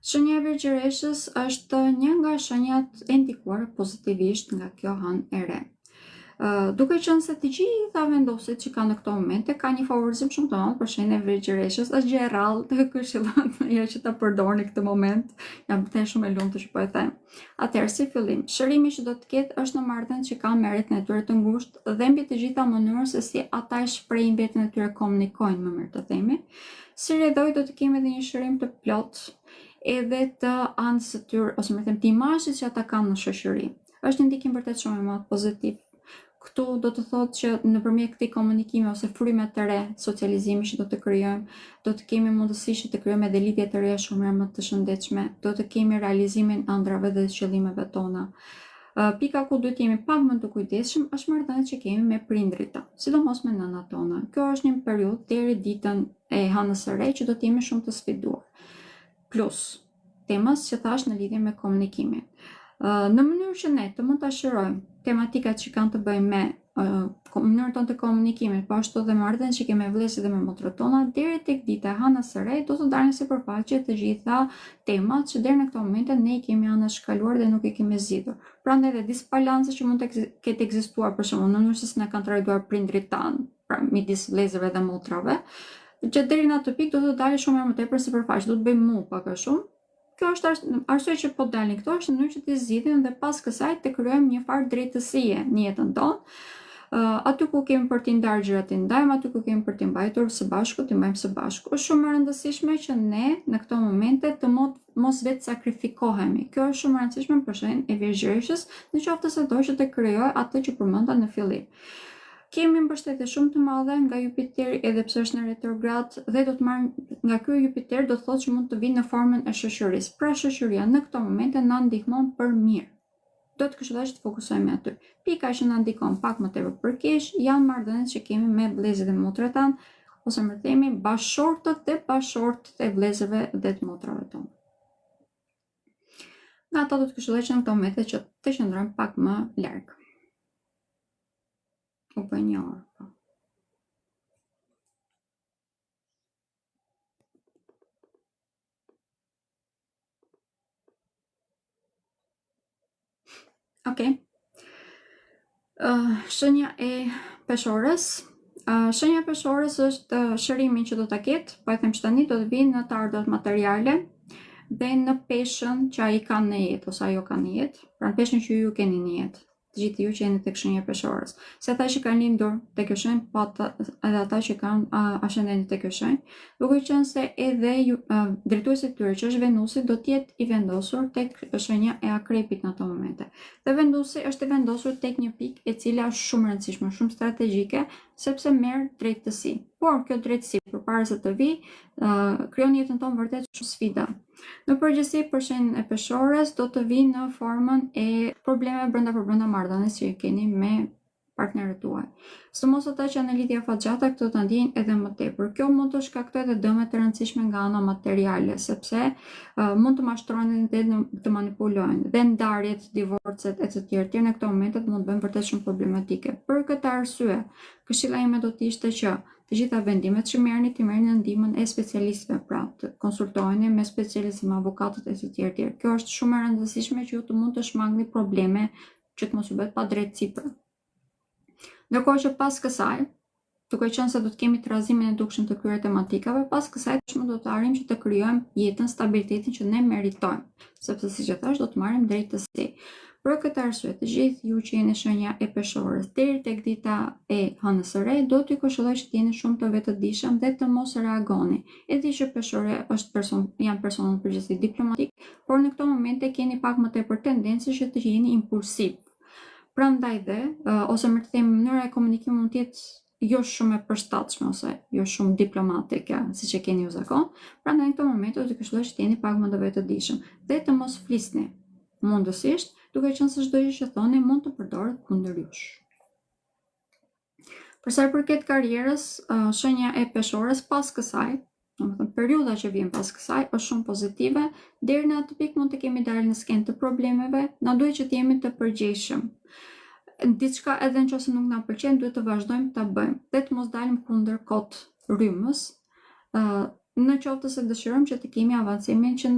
Shenja e Virgjëreshës është një nga shenjat e ndikuara pozitivisht nga kjo hënë e re. Duke qenë se të gjitha vendoset që kanë në këto momente ka një favorizim shumë të madh për shenjën e Virgjëreshës, është gjë e rrallë të këshillon që ta përdorni këtë moment. Jam të shumë e lumtur që po e them. Atëherë si fillim, shërimi që do të ketë është në marrëdhënie që kanë me rrethin e tyre të ngushtë dhe mbi të gjitha mënyrën se si ata e shprehin veten e tyre, komunikojnë më mirë të themi. Si rrjedhoj do të kemi edhe një shërim të plot edhe të anës së tyre ose më them të imazhit që ata kanë në shoqëri. Është një ndikim vërtet shumë i madh pozitiv. Këtu do të thotë që nëpërmjet këtij komunikimi ose fryme të re, socializimi që do të krijojmë, do të kemi mundësi që të krijojmë edhe lidhje të reja shumë më të shëndetshme, do të kemi realizimin e ëndrave dhe qëllimeve tona. Pika ku duhet jemi pak më të kujdesshëm është marrëdhëniet që kemi me prindrit, sidomos me nënat tona. Kjo është një periudhë deri ditën e hënës së re që do të jemi shumë të sfiduar. Plus temas që thash në lidhje me komunikimin. Në mënyrë që ne të mund ta shërojmë tematikat që kanë të bëjnë me mënyrën tonë të komunikimit, po ashtu dhe marrëdhëniet që kemi me vëllezërit dhe me motrat tona, deri tek dita e hënës së re, do të dalin sipërfaqe të gjitha temat që deri në këtë moment ne i kemi anashkaluar dhe nuk i kemi zgjidhur. Prandaj dhe disbalanca që mund të ketë ekzistuar për shembull në mënyrë se na kanë trajtuar prindrit tanë, pra midis vëllezërve dhe motrave, që deri në atë pikë do të dalë shumë më tepër sipërfaqe, do të bëjmë mu pak a shumë. Kjo është arsye që po dalin këto, është në mënyrë që të zgjidhin dhe pas kësaj të krijojmë një farë drejtësie në jetën tonë. Aty ku kemi për t'i ndarë gjërat i ndajmë, aty ku kemi për t'i mbajtur së bashku, t'i mbajmë së bashku. Është shumë e rëndësishme që ne në këto momente të mos vetë sakrifikohemi. Kjo është shumë e rëndësishme për shenjën e Virgjëreshës, nëse se do që të krijojë atë që përmenda në fillim. Kemi mbështetje shumë të madhe nga Jupiteri, edhe pse është në retrograd, dhe do të marrim nga ky Jupiter, do të thotë që mund të vinë në formën e shoqërisë. Pra shoqëria në këto momente na ndihmon për mirë. Do të këshilloj që të fokusohemi aty. Pika që na ndihmon pak më tepër për keq janë marrëdhëniet që kemi me vëllezërit dhe motrat tan, ose më themi bashortët e vëllezërve dhe të motrave tonë. Nga ato do të këshilloj që në këto momente që të qëndrojmë pak më larg. U bë një orë. Okej. Shenja e peshores. Shenja e peshores është shërimi që do ta ketë, po e them që tani do të vinë në të ardhurat materiale dhe në peshën që ai ka në jetë ose ajo ka në jetë, pra në peshën që ju keni në jetë. Të gjithë ju që jeni tek shenja peshores. Se ata që kanë lindur tek kjo shenjë, po edhe ata që kanë ascendentin tek kjo shenjë, duke qenë se edhe drejtuesi i tyre që është Venusi do të jetë i vendosur tek shenja e Akrepit në ato momente. Dhe Venusi është i vendosur tek një pikë e cila është shumë e rëndësishme, shumë strategjike, sepse merr drejtësi. Por kjo drejtësi përpara se të vi, krijon jetën tonë vërtet shumë sfida. Në përgjithësi për shenjën e peshores do të vinë në formën e probleme brenda marrëdhënies që keni me partnerët tuaj. Sidomos ata që janë në lidhje afatgjata, këto ta ndjejnë edhe më tepër. Kjo mund të shkaktojë edhe dëme të rëndësishme nga ana materiale, sepse mund të mashtrohen dhe të manipulojnë. Dhe ndarjet, divorcet etj. Në këto momente mund të bëjnë vërtet shumë problematike. Për këtë arsye, këshilla ime do të ishte që të gjitha vendimet që merrni të merrni në ndihmën e specialistëve, pra të konsultoheni me specialistë, me avokatët etj. Kjo është shumë e rëndësishme që ju të mund të shmangni probleme që të mos u bëhet pa drejtësi. Ndërkohë që pas kësaj, duke qenë se do të kemi trazimin e dukshëm të këtyre tematikave, pas kësaj tashmë do të arrijmë që të krijojmë jetën, stabilitetin që ne meritojmë, sepse siç e thash do të marrim drejtësi. Për këtë arsye, të gjithë ju që jeni shenja e peshores deri tek dita e hënës së re, do t'ju këshilloj që të jeni shumë të vetëdijshëm dhe të mos reagoni. E di që peshore janë persona në përgjithësi diplomatik, por në këto momente keni pak më tepër tendencë që të jeni impulsiv. Prandaj dhe, ose më të them, mënyra e komunikimit mund të jetë jo shumë e përshtatshme ose jo shumë diplomatike, siç e keni ju zakon. Prandaj në këto momente do t'ju këshilloj që të jeni pak më të vetëdijshëm dhe të mos flisni mundësisht, duke qenë se çdo gjë që thoni mund të përdoret kundër jush. Për sa i përket karrierës, shenja e peshores pas kësaj, domethënë periudha që vjen pas kësaj është shumë pozitive, deri në atë pikë mund të kemi dalë në skenë të problemeve, na duhet që të jemi të përgjegjshëm. Diçka edhe nëse nuk na pëlqen, duhet të vazhdojmë ta bëjmë dhe të mos dalim kundër kot rrymës, në qoftë se dëshirojmë që të kemi avancimin që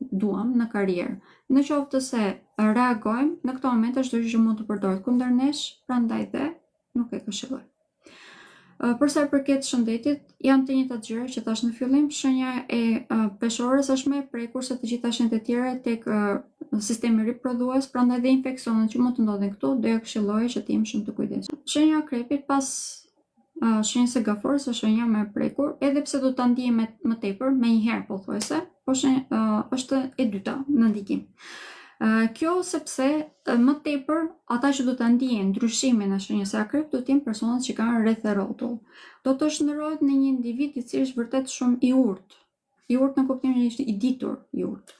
duam në karrierë. Në qoftë se reagojmë, në këto momente çdo gjë që mund të përdoret kundër nesh, prandaj dhe nuk e këshilloj. Për sa i përket shëndetit, janë të njëjtat gjëra që thash në fillim, shenja e peshores është më e prekur se të gjitha shenjat e tjera tek sistemi riprodhues, prandaj dhe infeksionet që mund të ndodhin këtu, do ja këshilloj që të jemi shumë të kujdesshëm. Shenja e Akrepit pas shenjës së Gaforës është shenja më e prekur, edhe pse do ta ndijmë më tepër, më një herë pothuajse, po është e dyta në ndikim. Kjo sepse më tepër ata që do ta ndiejnë ndryshimin e shenjës së Akrepit do të jenë personat që kanë rreth e rrotull. Do të shndërrohet në një individ i cili është vërtet shumë i urtë në kuptimin e i ditur i urtë.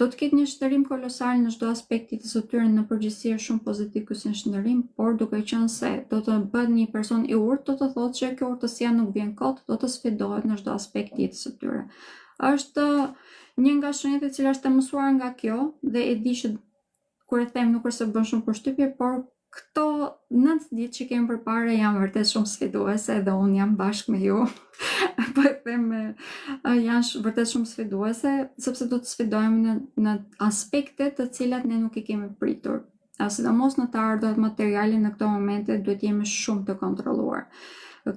Do të ketë një shndërrim kolosal në çdo aspekti të së tyre, në përgjithësi është shumë pozitiv ky shndërrim, por duke qenë se do të bëhet një person i urtë, do të thotë që kjo urtësia nuk vjen kot, do të sfidohet në çdo aspekt të jetës së tyre. Është një nga shenjat e cilat është mësuar nga kjo dhe e di që kur e them nuk është se bën shumë përshtypje, por Këto 9 ditë që kemi përpara janë vërtet shumë sfiduese dhe unë jam bashkë me ju. Po e them janë vërtet shumë sfiduese, sepse do të sfidojmë në aspekte të cilat ne nuk i kemi pritur. Sidomos në të ardhurat materiale në këto momente duhet jemi shumë të kontrolluar.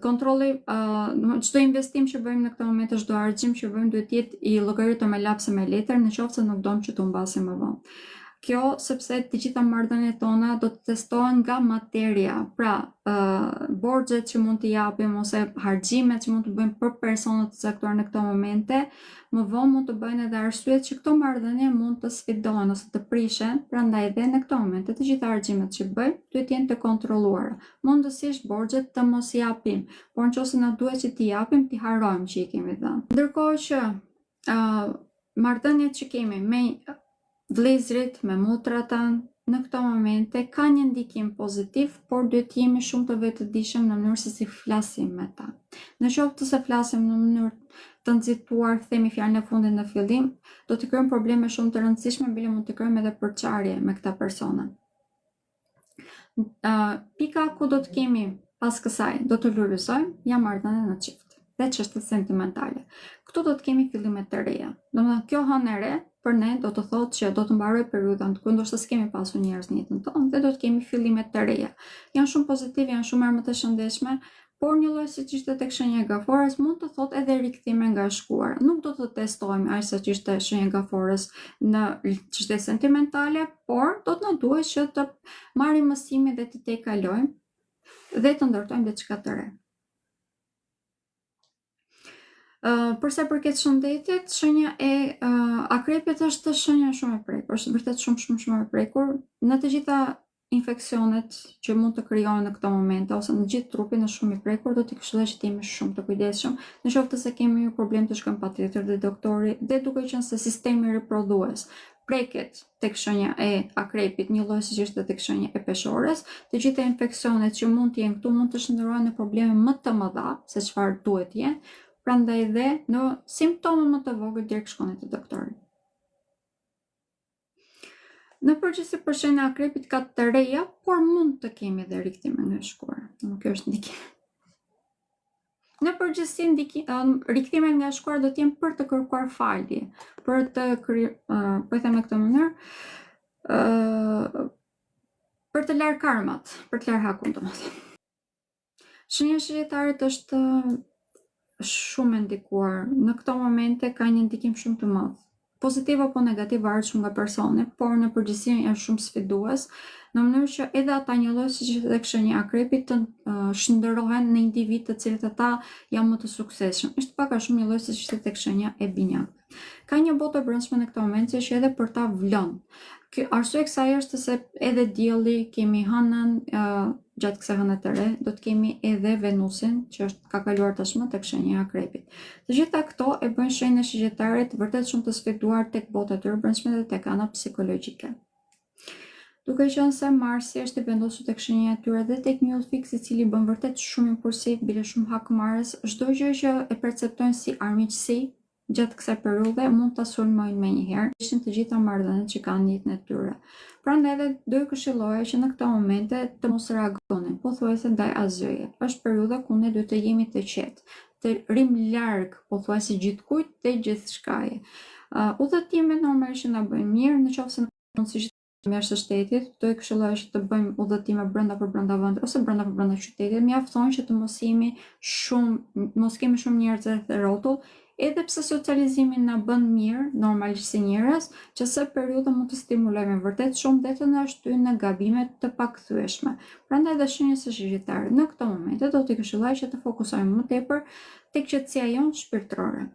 Kontrolli, çdo investim që bëjmë në këtë moment, çdo argjim që bëjmë duhet jetë i llogaritur me lapse me letër, nëse nuk dom që të humbasim më vonë. Kjo sepse të gjitha marrëdhëniet tona do të testohen nga materia. Pra, borxhet që mund të japim ose harximet që mund të bëjmë për persona të caktuar në këto momente, më vonë mund të bëjnë edhe arsyet që këto marrëdhënie mund të sfidohen ose të prishen, prandaj edhe në këto momente të gjitha argjimet që bëjmë duhet jenë të kontrolluara. Mundësisht borxhet të mos i japim, por nëse na duhet që t'i japim, t'i harrojmë që i kemi dhënë. Ndërkohë që marrëdhëniet që kemi me vëllezërit, me motrat tanë, në këto momente ka një ndikim pozitiv, por duhet jemi shumë të vetëdijshëm në mënyrë se si flasim me ta. Në qoftë se flasim në mënyrë të nxituar, themi fjalën e fundit në fillim, do të krijojmë probleme shumë të rëndësishme, bile mund të krijojmë edhe përçarje me këta persona. Pika ku do të kemi pas kësaj, do të lulëzojmë, janë marrëdhëniet në çift dhe çështjet sentimentale. Këtu do të kemi fillime të reja. Domethënë kjo hënë e re për ne do të thotë që do të mbaroj periudhën ku ndoshta s'kemi pasur njerëz në jetën tonë dhe do të kemi fillime të reja. Janë shumë pozitive, janë shumë më të shëndetshme, por një lloj siç ishte tek shenja e gaforës mund të thotë edhe rikthime nga e shkuara. Nuk do të testojmë aq sa që ishte shenja e gaforës në çështje sentimentale, por do të na duhet që të marrim mësime dhe të tejkalojmë dhe të ndërtojmë diçka të re. Përsa përket shëndetit, shenja e akrepit është shenja shumë e prekur, është vërtet shumë e prekur. Në të gjitha infeksionet që mund të krijohen në këto momente ose në gjithë trupin është shumë i prekur, do t'i këshilloj që t'jemi shumë të kujdesshëm, nëse se kemi një problem të shkojmë patjetër te doktori dhe duke qenë se sistemi riprodhues preket tek shenja e akrepit, një lloj siç është tek shenja e peshores, të gjitha infeksionet që mund të jenë këtu mund të shndërrohen në probleme më të mëdha se çfarë duhet të jenë. Prandaj dhe në simptome më të vogël direkt shkoni te doktori. Në përgjithësi për shenjën e akrepit ka të reja, por mund të kemi edhe rikthime nga e shkuara. Nuk është ndikim. Në përgjithësi rikthimet nga e shkuara do të jenë për të kërkuar falje, për të po e them në këtë mënyrë, për të larë karmat, për të larë hakun domethënë. Shenja e shëgjetarit është shumë e ndikuar. Në këto momente ka një ndikim shumë të madh. Pozitiv apo negativ varet shumë nga personi, por në përgjithësi është shumë sfidues, në mënyrë që edhe ata një lloj siç tek shenja e akrepit të shndërrohen në individ të cilët ata janë më të suksesshëm. Është pak a shumë një lloj siç ishte tek shenja e binjakut. Ka një botë e brendshme në këto momente që edhe për ta vlon. Arsye e kësaj është se edhe dielli, kemi hënën gjatë kësaj hëne të re, do të kemi edhe Venusin, që ka kaluar tashmë tek shenja e akrepit. Të gjitha këto e bëjnë shenjën e shëgjetarit vërtet shumë të sfiduar tek bota e tyre brendshme dhe tek ana psikologjike. Duke qenë se Marsi është i vendosur tek shenja e tyre dhe tek një udhëfik i cili bën vërtet shumë impulsiv, bile shumë hakmarrës, çdo gjë që e perceptojnë si armiqësi gjatë kësaj periudhe mund ta sulmojnë menjëherë, ishin të gjitha marrëdhëniet që kanë në jetën e tyre. Prandaj edhe do ju këshilloja që në këto momente të mos reagonin, pothuajse ndaj asgjëje. Është periudha ku ne duhet të jemi të qetë, të rim larg pothuajse gjithkujt dhe gjithçkaje. Udhëtimet normalisht që na bëjnë mirë, nëse mundësisht mjaft së shtetit, do ju këshilloja që të bëjmë udhëtime brenda vendit ose brenda qytetit, mjafton që të mos kemi shumë njerëz rreth rrotull. Edhe pse socializimi na bën mirë, normalisht si njerëz, që së periudha mund të stimulojmë vërtet shumë dhe të na shtyjnë në gabime të pakthyeshme. Prandaj dhe shenjës së shëgjetarit në këto momente do t'i këshilloj që të fokusojmë më tepër tek qetësia jonë shpirtërore.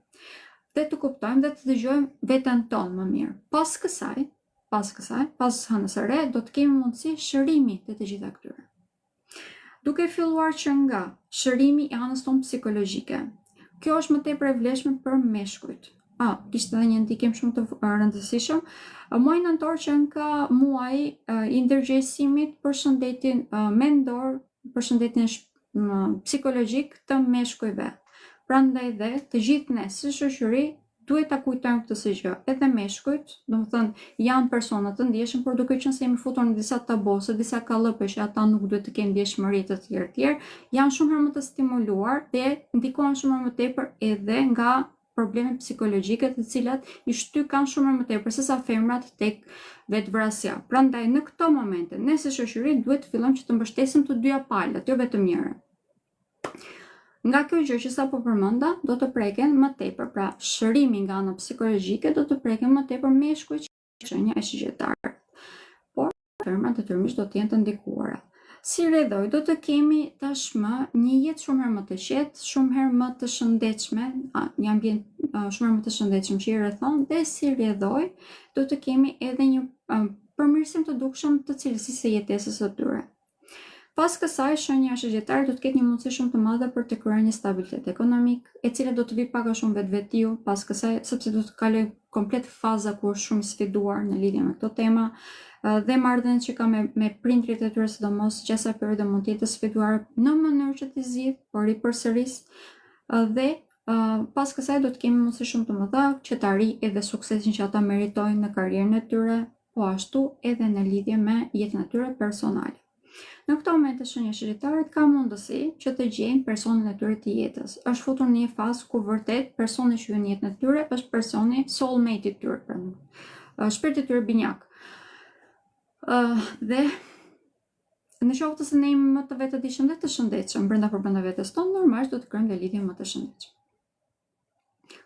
Dhe të kuptojmë dhe të dëgjojmë veten tonë më mirë. Pas kësaj, pas hënës së re, do të kemi mundësi shërimi të gjitha këtyre. Duke filluar që nga shërimi i anës tonë psikologjike. Kjo është më tepër e vlefshme për meshkujt. Kishte edhe një ndikim shumë të rëndësishëm. Muaji nëntor që ka muaji i ndërgjegjësimit për shëndetin mendor, për shëndetin psikologjik të meshkujve. Prandaj dhe të gjithë ne si shoqëri duhet ta kujtojmë këtë si gjë. Edhe meshkujt, domethënë janë persona të ndjeshëm, por duke qenë se jemi futur në disa tabose, disa kallëpe që ata nuk duhet të kenë ndjeshmëri të tjerë, janë shumë herë më të stimuluar dhe ndikohen shumë herë më tepër edhe nga probleme psikologjike të cilat i shty kanë shumë më tepër se sa femrat tek vetvrasja. Prandaj në këto momente ne si shoqëri duhet të fillojmë që të mbështesim të dyja palët, jo vetëm njërin. Nga kjo gjë që sapo përmenda, do të preken më tepër, pra shërimi nga ana psikologjike do të preken më tepër meshkujt që shenja e shigjetarët. Por femrat detyrimisht do të jenë të ndikuara. Si rredhoj, do të kemi tashmë një jetë shumë herë më të qetë, shumë herë më të shëndetshme, një ambient shumë herë më të shëndetshëm që i rrethon, dhe si rredhoj, do të kemi edhe një përmirësim të dukshëm të cilësisë së jetesës së tyre. Pas kësaj, shenja e shigjetarët do të ketë një mundësi shumë të madhe për të krijuar një stabilitet ekonomik, e cila do të vi pak a shumë vetvetiu pas kësaj, sepse do të kaloj komplet faza ku është shumë sfiduar në lidhje me këto tema. Dhe marrëdhëniet që ka me prindrit e tyre, sidomos që asa periudhë mund të jetë të sfiduar në mënyrë që të zgjidh, por i përsëris, dhe pas kësaj do të kemi mundësi shumë të mëdha që të arrijë edhe suksesin që ata meritojnë në karrierën e tyre, po ashtu edhe në lidhje me jetën e tyre personale. Në këtë moment shenja e shigjetarët ka mundësi që të gjejnë personin e tyre të jetës. Është futur në një fazë ku vërtet personi që hyn në jetën e tyre është personi soulmate i tyre, shpirti i tyre binjak. Dhe në qoftë se ne jemi më të vetë të shëndetshëm brenda vetes tonë, normalisht do të krijojmë dhe lidhje më të shëndetshme.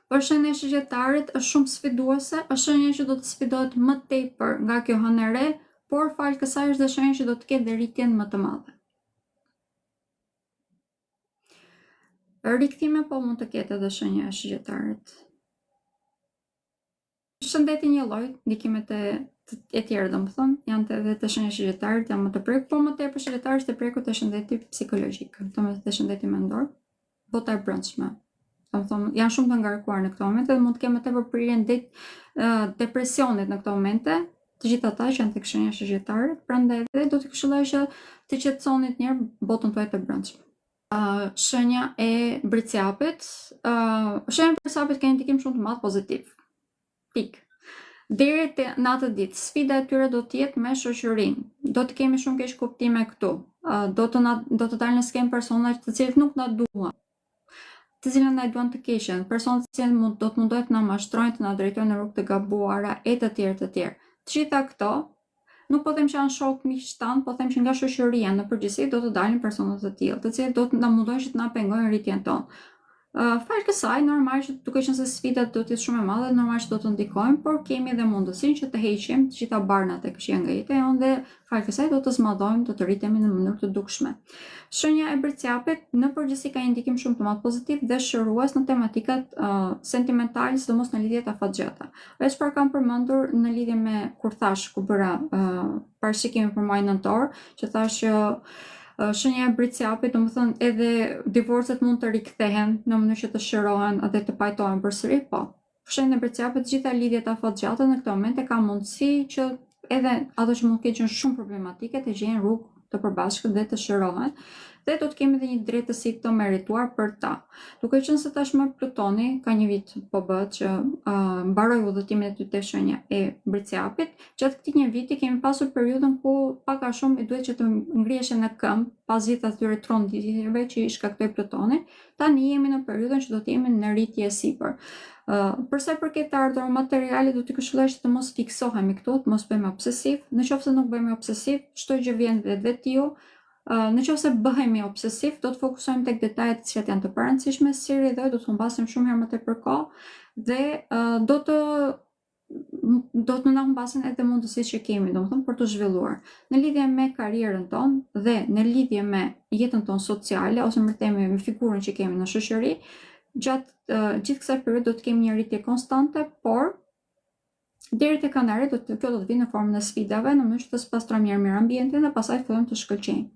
Por shenja e shigjetarët është shumë sfiduese, është shenja që do të sfidohet më tepër nga kjo hënë e re, por fal kësaj është dhe shenja që do të ketë dhe rritjen më të madhe. Rikthime po mund të ketë edhe shenja e shigjetarët. Shëndeti një lloj, ndikimet e tjera domethënë, janë edhe të shenja e shigjetarët, janë më të prekur, por më tepër shigjetarët është të prekur te shëndeti psikologjik, domethënë te shëndeti mendor, bota e brendshme. Domethënë janë shumë të ngarkuar në këto momente dhe mund të kenë më tepër prirjen depresionit në këto momente, të gjithë ata që janë tek shenja e shigjetarët, prandaj edhe do të këshilloj që të qetësoni një herë botën tuaj të brendshme. Shenja e bricjapit, shenja e bricjapit ka një ndikim shumë të madh pozitiv. Pik. Deri në atë ditë, sfida e tyre do të jetë me shoqërinë. Do të kemi shumë keq kuptime këtu. Do të dalin në skemë persona të cilët nuk na duan, të cilët na duan të keqen, persona të cilët do të mundohen të na mashtrojnë, të na drejtojnë në rrugë të gabuara e të tjerë të tjerë. Të gjitha këto nuk po them që janë shok miq tan, po them që nga shoqëria në përgjithësi do të dalin persona të tillë, të cilët do të na mundojnë që të na pengojnë rritjen tonë. Fal kësaj, normalisht duke qenë se sfidat do të jetë shumë e madhe, normalisht do të ndikojmë, por kemi edhe mundësinë që të heqim të gjitha barnat e këqija nga jeta jonë dhe fal kësaj do të zmadhojmë, do të rritemi në mënyrë të dukshme. Shenja e bricjapit në përgjithësi ka një ndikim shumë të madh pozitiv dhe shërues në tematikat sentimentale, sidomos në lidhjet afatgjata. Dhe çfarë kam përmendur në lidhje me kur thash ku bëra parashikimin për muajin nëntor, që thash që shenja e bricjapit, domethënë edhe divorcet mund të rikthehen në mënyrë që të shërohen dhe të pajtohen përsëri, po. Shenja e bricjapit, gjitha lidhjet afatgjata në këtë moment e ka mundësi që edhe ato që mund të kenë shumë problematike të gjejnë rrugë të përbashkët dhe të shërohen, dhe do të kemi edhe një drejtësi të merituar për ta. Duke qenë se tashmë Plutoni ka një vit po bëhet që mbaroi udhëtimin e tij te shenja e bricjapit. Gjatë këtij një viti kemi pasur periudhën ku pak a shumë i duhet që të ngriheshin në këmbë pas gjithë atyre tronditjeve që i shkaktoi Plutoni. Tani jemi në periudhën që do të jemi në rritje sipër. Përsa i përket të ardhurave materiale, do të këshilloj që të mos fiksohemi këtu, të mos bëhemi obsesiv. Nëse nuk bëhemi obsesiv, çdo gjë vjen vetvetiu. Nëse bëhemi obsesiv, do të fokusohemi tek detajet të cilat janë të parëndësishme, si rridhoj do të humbasim shumë herë më tepër kohë dhe do të na humbasin edhe mundësitë që kemi, domethënë për të zhvilluar. Në lidhje me karrierën tonë dhe në lidhje me jetën tonë sociale ose më themi me figurën që kemi në shoqëri, gjatë gjithë kësaj periudhe do të kemi një rritje konstante, por deri tek anare kjo do të vinë në formën e sfidave, në mënyrë që të pastrojmë mirë ambientin dhe pastaj fillojmë të shkëlqejmë.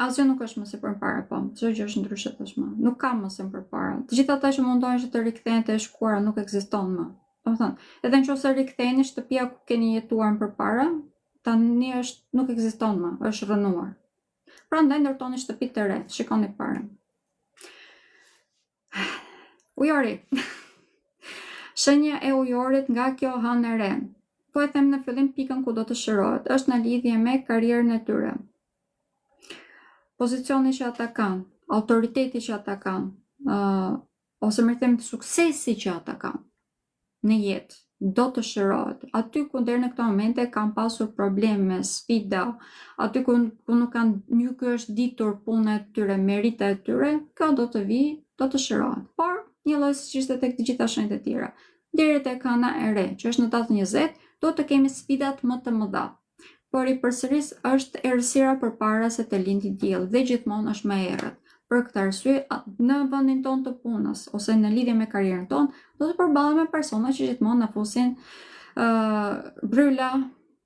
Asgjë nuk është më si përpara, po. Çdo gjë është ndryshe tashmë. Nuk ka më si përpara. Të gjithë ata që mundohen që të rikthehen te e shkuara nuk ekziston më. Domethënë, edhe nëse riktheheni shtëpia ku keni jetuar më përpara, tani nuk ekziston më, është rënuar. Prandaj ndërtoni shtëpi të re, shikoni parë. Ujori. Shenja e ujorit nga kjo hanë e re. Po e them në fillim pikën ku do të shërohet, është në lidhje me karrierën e tyre. Pozicioni që ata kanë, autoriteti që ata kanë, ose më them suksesi që ata kanë në jetë, do të shërohet. Aty ku deri në këto momente kanë pasur probleme, sfida, aty ku nuk është ditur puna e tyre, merita e tyre, kjo do të vi, do të shërohet. Por një lloj siç ishte tek të gjitha shenjat e tjera. Deri tek ana e re, që është në datë 20, do të kemi sfidat më të mëdha. Por i përsëris është errësira përpara se të lindi dielli dhe gjithmonë është më errët. Për këtë arsye, në vendin tonë të punës ose në lidhje me karrierën tonë, do të përballemi me persona që gjithmonë na fusin bryla,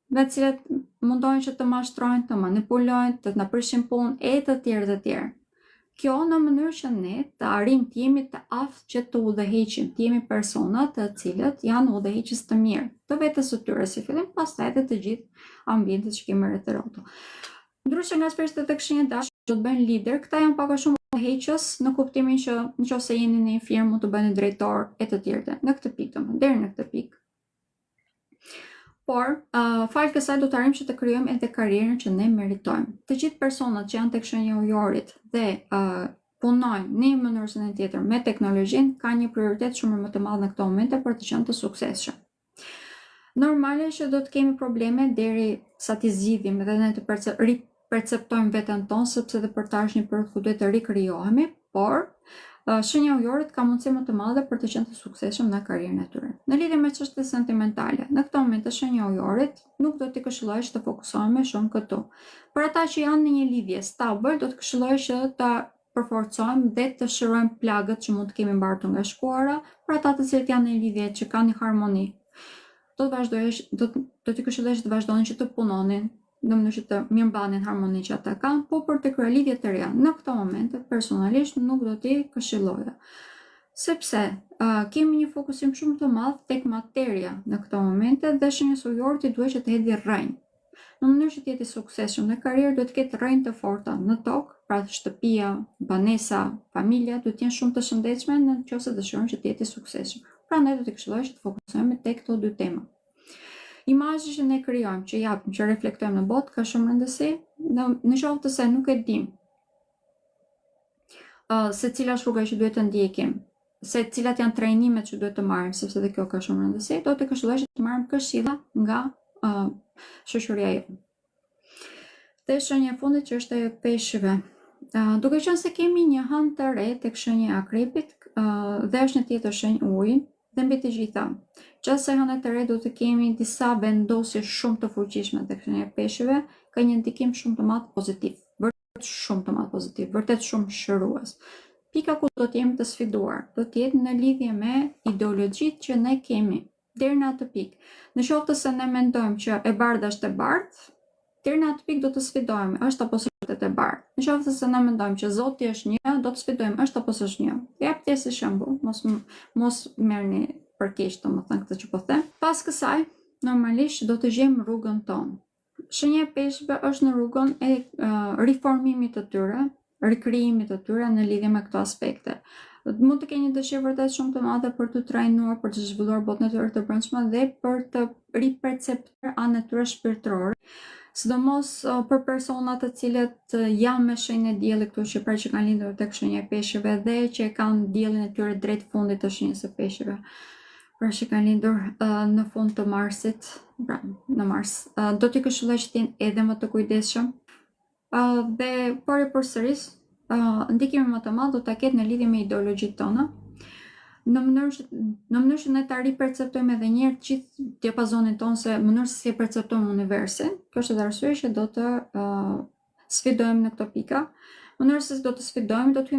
me të cilat mundojnë që të mashtrojnë, të manipulojnë, të na prishin punë e të tjerë. Kjo në mënyrë që ne të arrim të jemi të aftë që të udhëheqim, të jemi persona të cilët janë udhëheqës të mirë, të vetes së tyre si fillim, pastaj edhe të gjithë ambientet që kemi rreth tyre. Ndryshe nga aspektet tek shenjat dashur që të bëjnë lider, këta janë pak a shumë udhëheqës në kuptimin që nëse jeni në një firmë mund të bëni drejtor e të tjerë. Në këtë pikë, deri në këtë pikë. Por, falë kësaj do të arrijmë që të krijojmë edhe karrierën që ne meritojmë. Të gjithë personat që janë tek shenja e ujorit dhe punojnë në një mënyrë ose në tjetër me teknologjinë, kanë një prioritet shumë më të madh në këto momente për të qenë të suksesshëm. Normale që do të kemi probleme deri sa të zgjidhim dhe ne të perceptojmë veten tonë, sepse edhe për të ardhur një periudhë ku duhet të rikrijohemi, por shenja e ujorit ka mundësi më të madhe për të qenë të suksesshëm në karrierën e tyre. Në lidhje me çështjet sentimentale, në këtë moment shenja e ujorit nuk do t'i këshilloj që të fokusohemi shumë këtu. Për ata që janë në një lidhje stabil, do të këshilloj që ta përforcojmë dhe të shërojmë plagët që mund të kemi mbartur nga shkuara. Për ata të cilët janë në një lidhje që kanë një harmoni, do t'i këshilloj që të vazhdojnë që të punonin në mënyrë që të mirëmbanin harmoninë që ata kanë, po për të krijuar lidhje të reja në këto momente personalisht nuk do t'i këshilloja. Sepse kemi një fokusim shumë të madh tek materia në këto momente dhe shenja e ujorit duhet që të hedhë rrënjë. Në mënyrë që të jetë i suksesshëm në karrierë duhet të ketë rrënjë të forta në tokë, pra shtëpia, banesa, familja duhet të jenë shumë të shëndetshme nëse dëshirojmë që të jetë i suksesshëm. Prandaj do të këshilloj që të fokusohemi tek këto dy tema. Imazhi që ne krijojmë, që japim, që reflektojmë në botë ka shumë rëndësi, në qoftë të se nuk e dim se cila është rruga që duhet të ndjekim, se cilat janë trajnimet që duhet të marrim, sepse edhe kjo ka shumë rëndësi, do të këshilloj që të marrim këshilla nga shoqëria jonë. Dhe shenja e fundit që është ajo e peshëve. Duke qenë se kemi një hanë të re tek shenja e akrepit dhe është një tjetër shenjë uji, dhe mbi të gjitha, qase hënët e re do të kemi disa vendosje shumë të fuqishme tek shenja e peshëve, ka një ndikim shumë të madh pozitiv, vërtet shumë të madh pozitiv, vërtet shumë shërues. Pika ku do të jemi të sfiduar, do të jetë në lidhje me ideologjitë që ne kemi, deri në atë pikë. Në qoftë se ne mendojmë që e bardha është e bardhë, deri në atë pikë do të sfidohemi, është apo s'është e bardhë. Në qoftë se ne mendojmë që Zoti është një, do të sfidojmë, është apo s'është një. Jap ti si shembull, mos merrni për keq domethënë këtë që po them. Pas kësaj, normalisht do të gjejmë rrugën tonë. Shenja e peshëve është në rrugën e riformimit të tyre, rikrijimit të tyre në lidhje me këto aspekte. Mund të kenë një dëshirë vërtet shumë të madhe për të trajnuar, për të zhvilluar botën e tyre të brendshme dhe për të riperceptuar anën e tyre shpirtërore, sidomos për personat të cilët janë me shenjën e diellit këtu që që kanë lindur tek shenja e peshëve dhe që kanë diellin e tyre drejt fundit të shenjës së peshëve. Pra që kanë lindur në fund të marsit, pra në mars, do t'i këshilloj që t'jenë edhe më të kujdesshëm. Dhe por e përsëris, ndikimi më të madh do ta ketë në lidhje me ideologjitë tona, në mënyrë që ne ta riperceptojmë edhe një herë gjithë diapazonin tonë se mënyrë se si e perceptojmë universin. Kjo është edhe arsye që do të sfidojmë në këto pika. Mënyrë se do të sfidojmë, do të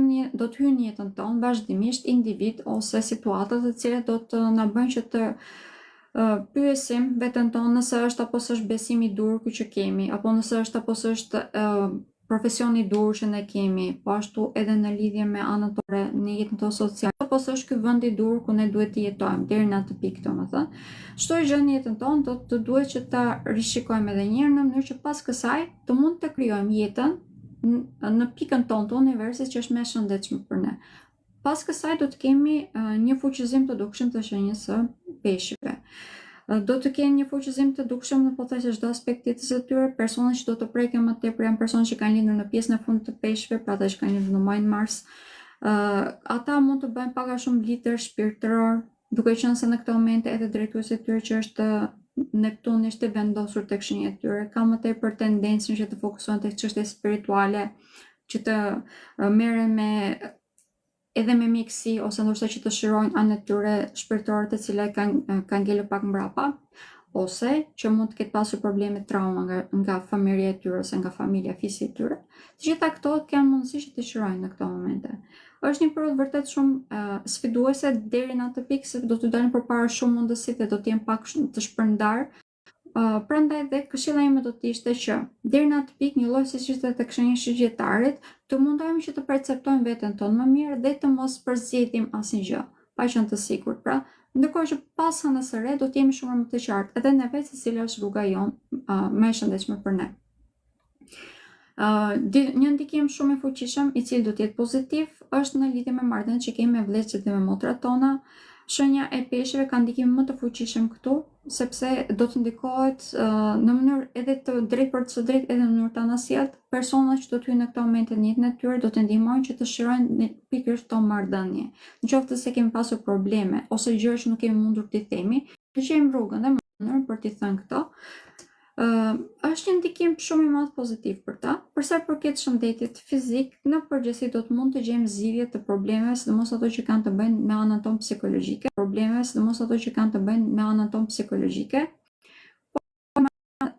hyjnë në jetën tonë vazhdimisht individ ose situata të cilat do të na bëjnë që të pyesim veten tonë nëse është apo s'është besimi i dur ky që kemi, apo nëse është apo s'është profesioni i dur që ne kemi, po ashtu edhe në lidhje me anën tore në jetën tonë sociale, apo s'është ky vend i dur ku ne duhet të jetojmë deri në atë pikë, domethënë. Çdo gjë në jetën tonë do të duhet që ta rishikojmë edhe një herë në mënyrë që pas kësaj të mund të krijojmë jetën në pikën tonë të universit që është më e shëndetshme për ne. Pas kësaj do të kemi një fuqizim të dukshëm të shenjës së peshqve. Do të kenë një fuqizim të dukshëm në pothuajse çdo aspekt të jetës së tyre. Personat që do të preken më tepër janë personat që kanë lindur në pjesën e fundit të peshqve, pra ata që kanë lindur në muajin mars. Ata mund të bëjnë pak a shumë lider shpirtëror, duke qenë se në këtë moment edhe drejtuesi i tyre që është Neptuni është i vendosur tek shenja e tyre, ka më tepër tendencën që të fokusohen tek çështje spirituale, që të merren edhe me mjekësi ose ndoshta që të shirojnë anën e tyre shpirtërore të cilat kanë ngelur pak mbrapa, ose që mund të ketë pasur probleme trauma nga familja e tyre ose nga familja fisi e tyre. Të gjitha këto kanë mundësi që të shirojnë në këto momente. Është një periudhë vërtet shumë sfiduese deri në atë pikë se do të dalin përpara shumë mundësi dhe do të jenë pak të shpërndar. Prandaj dhe këshilla ime do të ishte që deri në atë pikë, një lloj siç ishte tek shenja e shëgjetarit, të mundohemi që të perceptojmë veten tonë më mirë dhe të mos përzgjedhim asnjë, pa qenë të sigurt. Pra, ndërkohë që pas hënës së re do të jemi shumë më të qartë edhe neve se cila është rruga jonë më e shëndetshme për ne. Një ndikim shumë i fuqishëm i cili do të jetë pozitiv është në lidhje me marrëdhëniet që kemi me vëllezërit dhe me motrat tona. Shenja e peshqve ka ndikim më të fuqishëm këtu, sepse do të ndikohet në mënyrë edhe të drejtë për të drejtë edhe në mënyrë të anasjellët. Personat që do të hyjnë në këtë moment në jetën e tyre do të ndihmojnë që të shirojnë pikërisht këto marrëdhënie. Nëse se kemi pasur probleme ose gjëra që nuk kemi mundur t'i themi, të gjejmë rrugën dhe mënyrën për t'i thënë këto. Është një ndikim shumë i madh pozitiv për ta. Për sa i përket shëndetit fizik, në përgjithësi do të mund të gjejmë zgjidhje të problemeve, sidomos ato që kanë të bëjnë me anën tonë psikologjike,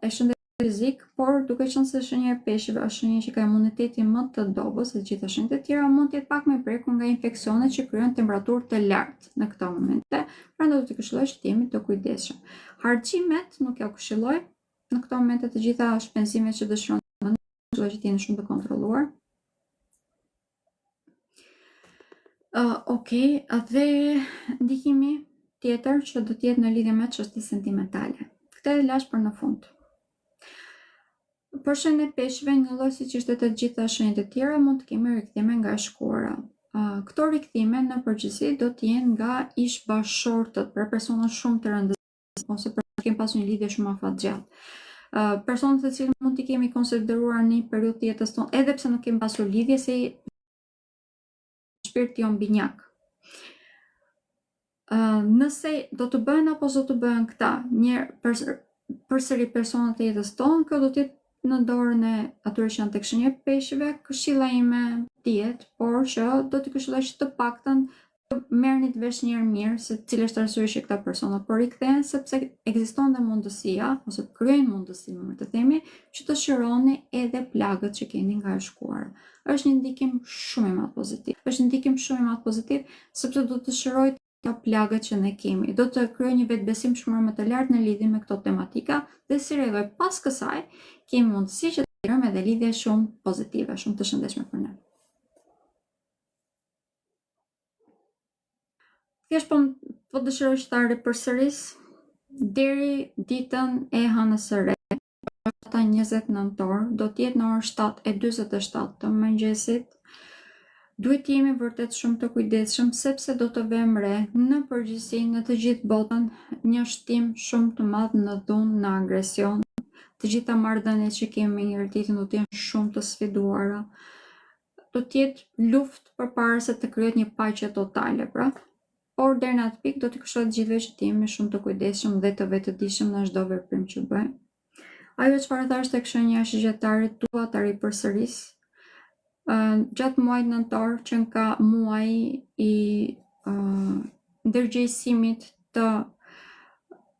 e shëndetit fizik, por duke qenë se shenja e peshqve është shenja që ka imunitetin më të dobët se gjitha shenjat e tjera, mund të jetë pak më i prekur nga infeksionet që krijojnë temperaturë të lartë në këto momente. Prandaj do të këshilloj që të jemi të kujdesshëm. Harximet nuk ja këshilloj. Në këto momente të gjitha shpenzimet që dëshironi që të jeni shumë të kontrolluar. Dhe ndikimi tjetër që do të jetë në lidhje me çështje sentimentale. Këtë e lash për në fund. Për shenjën e peshqve, një lloj siç ishte të gjitha shenjat e tjera, mund të kemi rikthime nga e shkuara. Këto rikthime në përgjithësi do të jenë nga ish bashkëshortët, pra persona shumë të rëndësishëm ose persona që kemi pasur një lidhje shumë afatgjatë. Personat të cilët mund t'i kemi konsideruar në një periudhë të jetës tonë, edhe pse nuk kemi pasur lidhje, se shpirti jon binjak. Nëse do të bëhen apo do të bëhen këta një përsëri personat e jetës tonë, kjo do të jetë në dorën e atyre që janë tek shenja e peshqve. Këshilla ime dihet, por që do t'i këshilloj që të paktën të merrni të vesh njëherë mirë se cilë është arsyeja që këta persona po rikthehen, sepse ekziston dhe mundësia ose krijojnë mundësi, më të themi, që të shironi edhe plagët që keni nga e shkuara. Është një ndikim shumë i madh pozitiv. Sepse do të shirojë të plagët që ne kemi. Do të krijojë një vetbesim shumë më të lartë në lidhje me këto tematika dhe si rregoj pas kësaj kemi mundësi që të krijojmë edhe lidhje shumë pozitive, shumë të shëndetshme për ne. Thjesht po dëshiroj që ta ripërsëris deri ditën e hënës së re, data 20 nëntor, do të jetë në orën 7:47 të mëngjesit. Duhet të jemi vërtet shumë të kujdesshëm sepse do të vëmë re në përgjithësi në të gjithë botën një shtim shumë të madh në dhunë, në agresion. Të gjitha marrëdhëniet që kemi me njëri tjetrin do të jenë shumë të sfiduara. Do të jetë luftë përpara se të krijohet një paqe totale, pra. Por deri në atë pikë do të këshilloj të gjithëve që të jemi shumë të kujdesshëm dhe të vetëdijshëm në çdo veprim që bëjmë. Ajo çfarë thash tek shenja e shëgjetarit dua ta ripërsëris. Gjatë muajit nëntor që ka muaji i ndërgjegjësimit të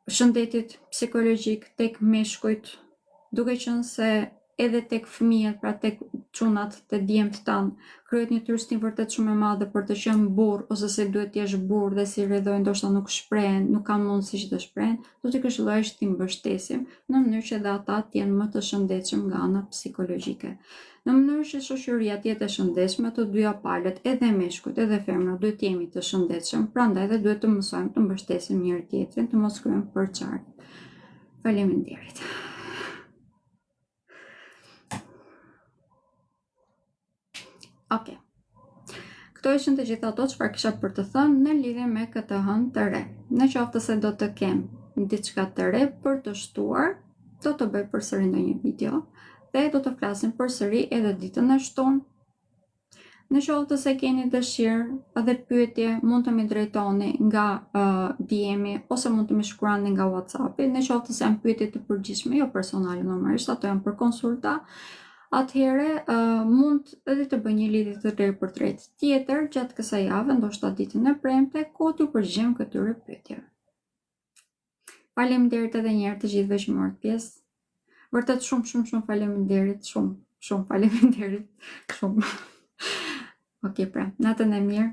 shëndetit psikologjik tek meshkujt, duke qenë se edhe tek fëmijët, pra tek çunat, të djemt tanë, krijohet një thyrstim vërtet shumë e madhe për të qenë burr ose se duhet të jesh burr dhe si rrjedhojnë ndoshta nuk shprehen, nuk kanë mundësi që të shprehen, do t'i këshilloj që t'i mbështesim në mënyrë që edhe ata të jenë më të shëndetshëm nga ana psikologjike. Në mënyrë që shoqëria të jetë e shëndetshme, të dyja palët, edhe meshkujt, edhe femrat, duhet të jemi të shëndetshëm, prandaj edhe duhet të mësojmë të mbështesim njëri tjetrin, të mos krijojmë përçarje. Faleminderit. Këto ishin të gjitha ato çfarë kisha për të thënë në lidhje me këtë hënë të re. Në qoftë se do të kem diçka të re për të shtuar, do të bëj përsëri ndonjë video dhe do të flasim përsëri edhe ditën e shtunë. Në qoftë se keni dëshirë dhe pyetje, mund të më drejtoni nga DM-i ose mund të më shkruani nga WhatsApp-i. Në qoftë se janë pyetje të përgjithshme, jo personale normalisht, ato janë për konsulta. Atëherë mund edhe të bëj një lidhje të drejtë për drejtë tjetër gjatë kësaj jave, ndoshta ditën e premte, ku t'ju përgjigjem këtyre pyetjeve. Faleminderit edhe një herë të gjithëve që morët pjesë. Vërtet shumë faleminderit, shumë faleminderit, shumë. Okej, pra, natën e mirë.